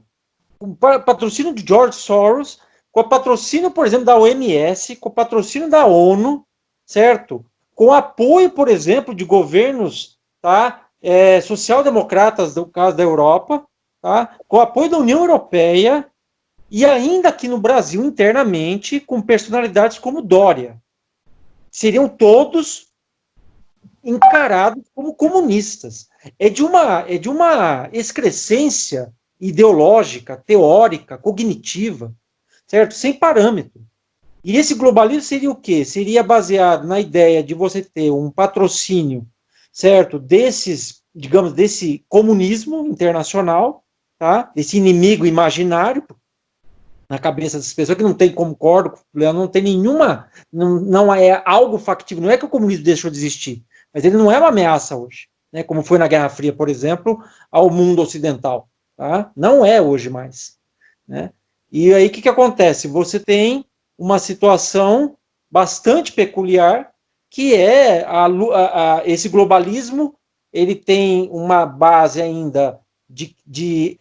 Com patrocínio de George Soros, com patrocínio, por exemplo, da OMS, com patrocínio da ONU, certo? Com apoio, por exemplo, de governos, tá? Social-democratas, no caso da Europa, tá? Com apoio da União Europeia, e ainda aqui no Brasil, internamente, com personalidades como Dória. Seriam todos encarados como comunistas. É de uma excrescência ideológica, teórica, cognitiva, certo? Sem parâmetro. E esse globalismo seria o quê? Seria baseado na ideia de você ter um patrocínio, certo? Desse comunismo internacional, tá? Desse inimigo imaginário na cabeça das pessoas, que não tem, concordo, não tem nenhuma, não é algo factível, não é que o comunismo deixou de existir, mas ele não é uma ameaça hoje, né, como foi na Guerra Fria, por exemplo, ao mundo ocidental, tá? Não é hoje mais, né? E aí o que acontece? Você tem uma situação bastante peculiar, que é esse globalismo, ele tem uma base ainda de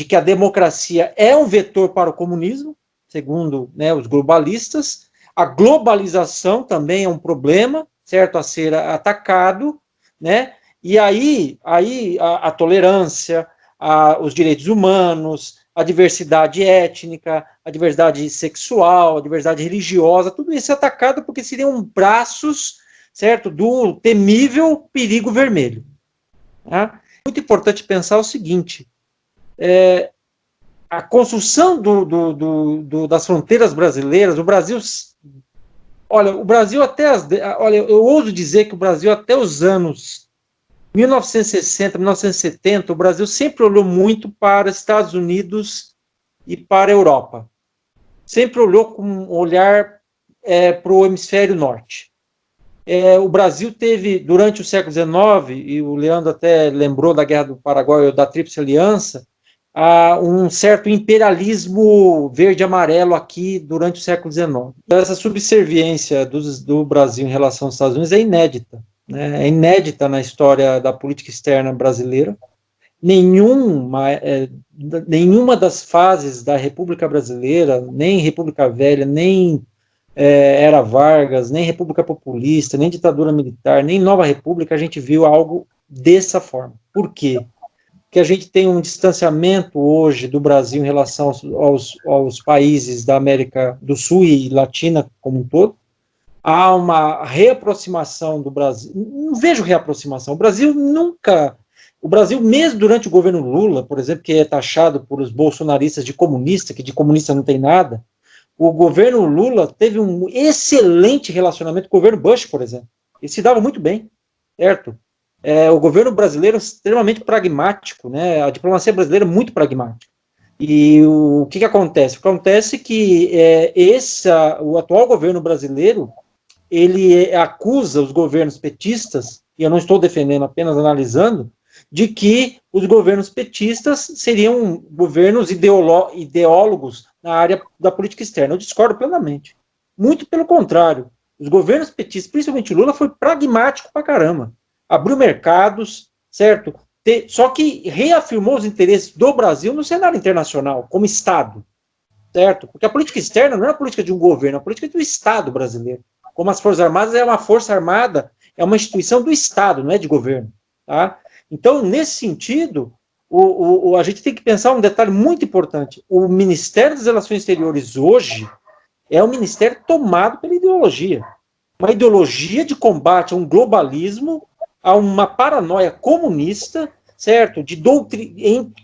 que a democracia é um vetor para o comunismo, segundo, né, os globalistas. A globalização também é um problema, certo, a ser atacado, né? E aí a tolerância, os direitos humanos, a diversidade étnica, a diversidade sexual, a diversidade religiosa, tudo isso é atacado porque seriam braços, certo, do temível perigo vermelho. Tá? Muito importante pensar o seguinte: a construção das fronteiras brasileiras, o Brasil, olha, eu ouso dizer que o Brasil até os anos 1960, 1970, o Brasil sempre olhou muito para Estados Unidos e para a Europa. Sempre olhou com um olhar para o hemisfério norte. O Brasil teve, durante o século XIX, e o Leandro até lembrou da Guerra do Paraguai ou da Tríplice Aliança, um certo imperialismo verde-amarelo aqui durante o século XIX. Essa subserviência do Brasil em relação aos Estados Unidos é inédita, né? É inédita na história da política externa brasileira. Nenhuma das fases da República Brasileira, nem República Velha, nem Era Vargas, nem República Populista, nem ditadura militar, nem Nova República, a gente viu algo dessa forma. Por quê? Porque a gente tem um distanciamento hoje do Brasil em relação aos países da América do Sul e Latina como um todo. Há uma reaproximação do Brasil. Não vejo reaproximação. O Brasil, mesmo durante o governo Lula, por exemplo, que é taxado por os bolsonaristas de comunista, que de comunista não tem nada, o governo Lula teve um excelente relacionamento com o governo Bush, por exemplo. Eles se davam muito bem, certo? O governo brasileiro é extremamente pragmático, né? A diplomacia brasileira é muito pragmática. E o que acontece? Acontece que o atual governo brasileiro, ele acusa os governos petistas, e eu não estou defendendo, apenas analisando, de que os governos petistas seriam governos ideólogos na área da política externa. Eu discordo plenamente. Muito pelo contrário. Os governos petistas, principalmente Lula, foi pragmático pra caramba. Abriu mercados, certo? Só que reafirmou os interesses do Brasil no cenário internacional, como Estado, certo? Porque a política externa não é a política de um governo, é a política do Estado brasileiro. Como as Forças Armadas é uma Força Armada, é uma instituição do Estado, não é de governo, tá? Então, nesse sentido, a gente tem que pensar um detalhe muito importante. O Ministério das Relações Exteriores hoje é um ministério tomado pela ideologia. Uma ideologia de combate a um globalismo, a uma paranoia comunista, certo?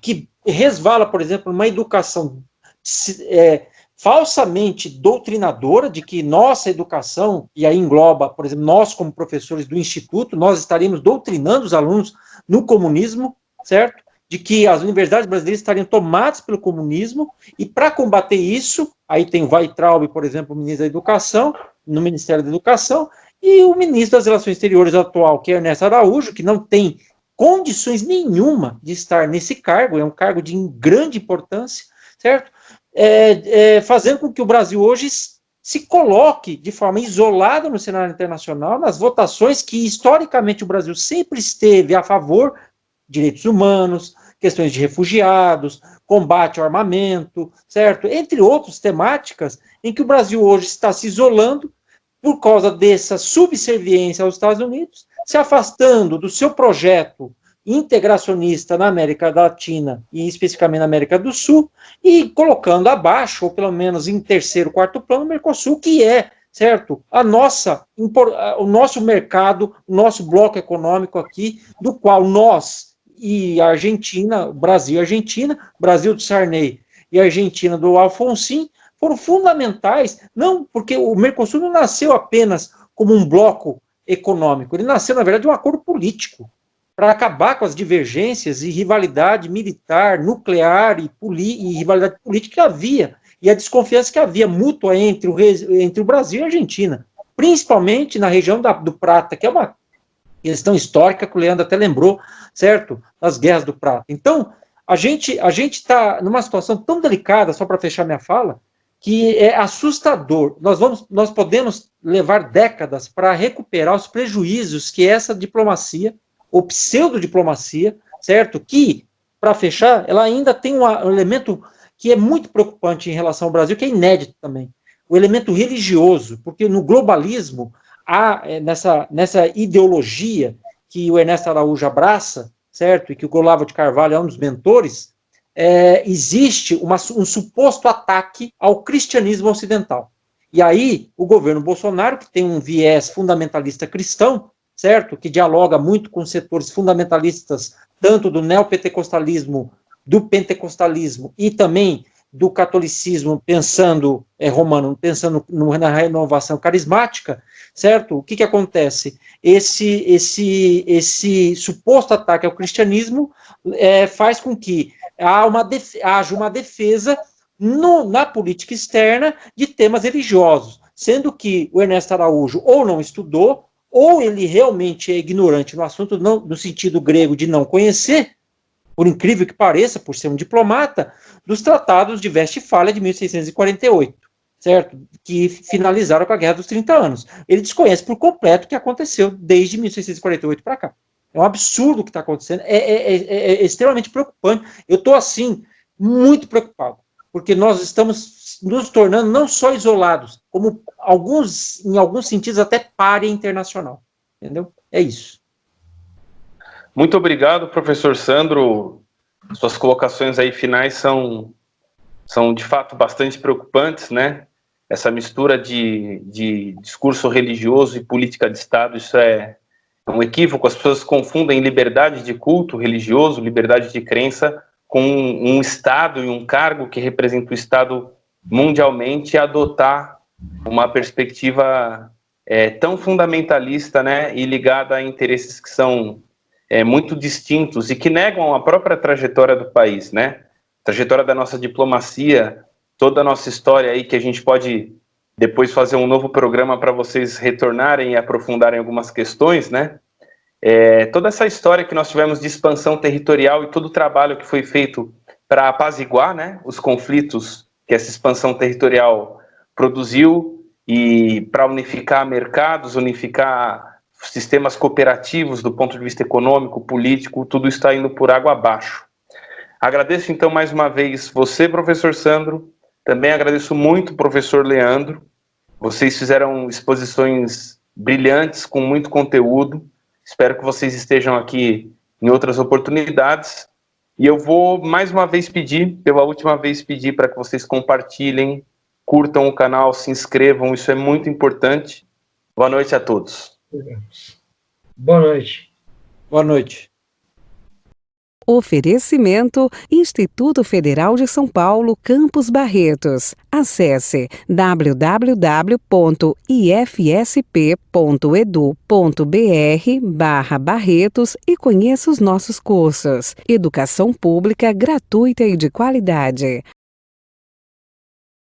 Que resvala, por exemplo, uma educação falsamente doutrinadora, de que nossa educação, e aí engloba, por exemplo, nós como professores do Instituto, nós estaríamos doutrinando os alunos no comunismo, certo? De que as universidades brasileiras estariam tomadas pelo comunismo, e para combater isso, aí tem o Weintraub, por exemplo, o ministro da Educação, no Ministério da Educação, e o ministro das Relações Exteriores atual, que é Ernesto Araújo, que não tem condições nenhuma de estar nesse cargo, é um cargo de grande importância, certo? Fazendo com que o Brasil hoje se coloque de forma isolada no cenário internacional, nas votações que, historicamente, o Brasil sempre esteve a favor de direitos humanos, questões de refugiados, combate ao armamento, certo? Entre outras temáticas em que o Brasil hoje está se isolando por causa dessa subserviência aos Estados Unidos, se afastando do seu projeto integracionista na América Latina e especificamente na América do Sul, e colocando abaixo, ou pelo menos em terceiro, quarto plano, o Mercosul, que é, certo, o nosso mercado, o nosso bloco econômico aqui, do qual nós e a Argentina, Brasil e Argentina, Brasil do Sarney e a Argentina do Alfonsín, foram fundamentais, não porque o Mercosul não nasceu apenas como um bloco econômico, ele nasceu, na verdade, de um acordo político, para acabar com as divergências e rivalidade militar, nuclear e rivalidade política que havia, e a desconfiança que havia mútua entre o Brasil e a Argentina, principalmente na região do Prata, que é uma questão histórica que o Leandro até lembrou, certo? Das guerras do Prata. Então, a gente está numa situação tão delicada, só para fechar minha fala, que é assustador. Nós podemos levar décadas para recuperar os prejuízos que essa diplomacia, ou pseudodiplomacia, certo? Que, para fechar, ela ainda tem um elemento que é muito preocupante em relação ao Brasil, que é inédito também, o elemento religioso, porque no globalismo, há nessa ideologia que o Ernesto Araújo abraça, certo? E que o Olavo de Carvalho é um dos mentores, existe um suposto ataque ao cristianismo ocidental. E aí, o governo Bolsonaro, que tem um viés fundamentalista cristão, certo? Que dialoga muito com setores fundamentalistas, tanto do neopentecostalismo do pentecostalismo e também do catolicismo pensando romano, pensando na renovação carismática, certo? O que acontece? Esse suposto ataque ao cristianismo faz com que haja uma defesa na política externa de temas religiosos, sendo que o Ernesto Araújo ou não estudou, ou ele realmente é ignorante no assunto, no sentido grego de não conhecer, por incrível que pareça, por ser um diplomata, dos tratados de Westfália de 1648, certo? Que finalizaram com a Guerra dos 30 Anos. Ele desconhece por completo o que aconteceu desde 1648 para cá. É um absurdo o que está acontecendo, é extremamente preocupante. Eu estou, assim, muito preocupado, porque nós estamos nos tornando não só isolados, como em alguns sentidos até pária internacional, entendeu? É isso. Muito obrigado, professor Sandro. Suas colocações aí finais são de fato bastante preocupantes, né? Essa mistura de discurso religioso e política de Estado, isso é um equívoco. As pessoas confundem liberdade de culto religioso, liberdade de crença, com um Estado e um cargo que representa o Estado mundialmente, e adotar uma perspectiva tão fundamentalista, né, e ligada a interesses que são muito distintos e que negam a própria trajetória do país, né? Trajetória da nossa diplomacia, toda a nossa história aí, que a gente pode depois fazer um novo programa para vocês retornarem e aprofundarem algumas questões, né? Toda essa história que nós tivemos de expansão territorial e todo o trabalho que foi feito para apaziguar, né, os conflitos que essa expansão territorial produziu e para unificar mercados, unificar sistemas cooperativos do ponto de vista econômico, político, tudo está indo por água abaixo. Agradeço então mais uma vez você, professor Sandro, também agradeço muito o professor Leandro. Vocês fizeram exposições brilhantes, com muito conteúdo. Espero que vocês estejam aqui em outras oportunidades. E eu vou mais uma vez pedir, pela última vez pedir para que vocês compartilhem, curtam o canal, se inscrevam, isso é muito importante. Boa noite a todos. Boa noite. Boa noite. Oferecimento Instituto Federal de São Paulo, Campus Barretos. Acesse www.ifsp.edu.br/Barretos e conheça os nossos cursos. Educação pública gratuita e de qualidade.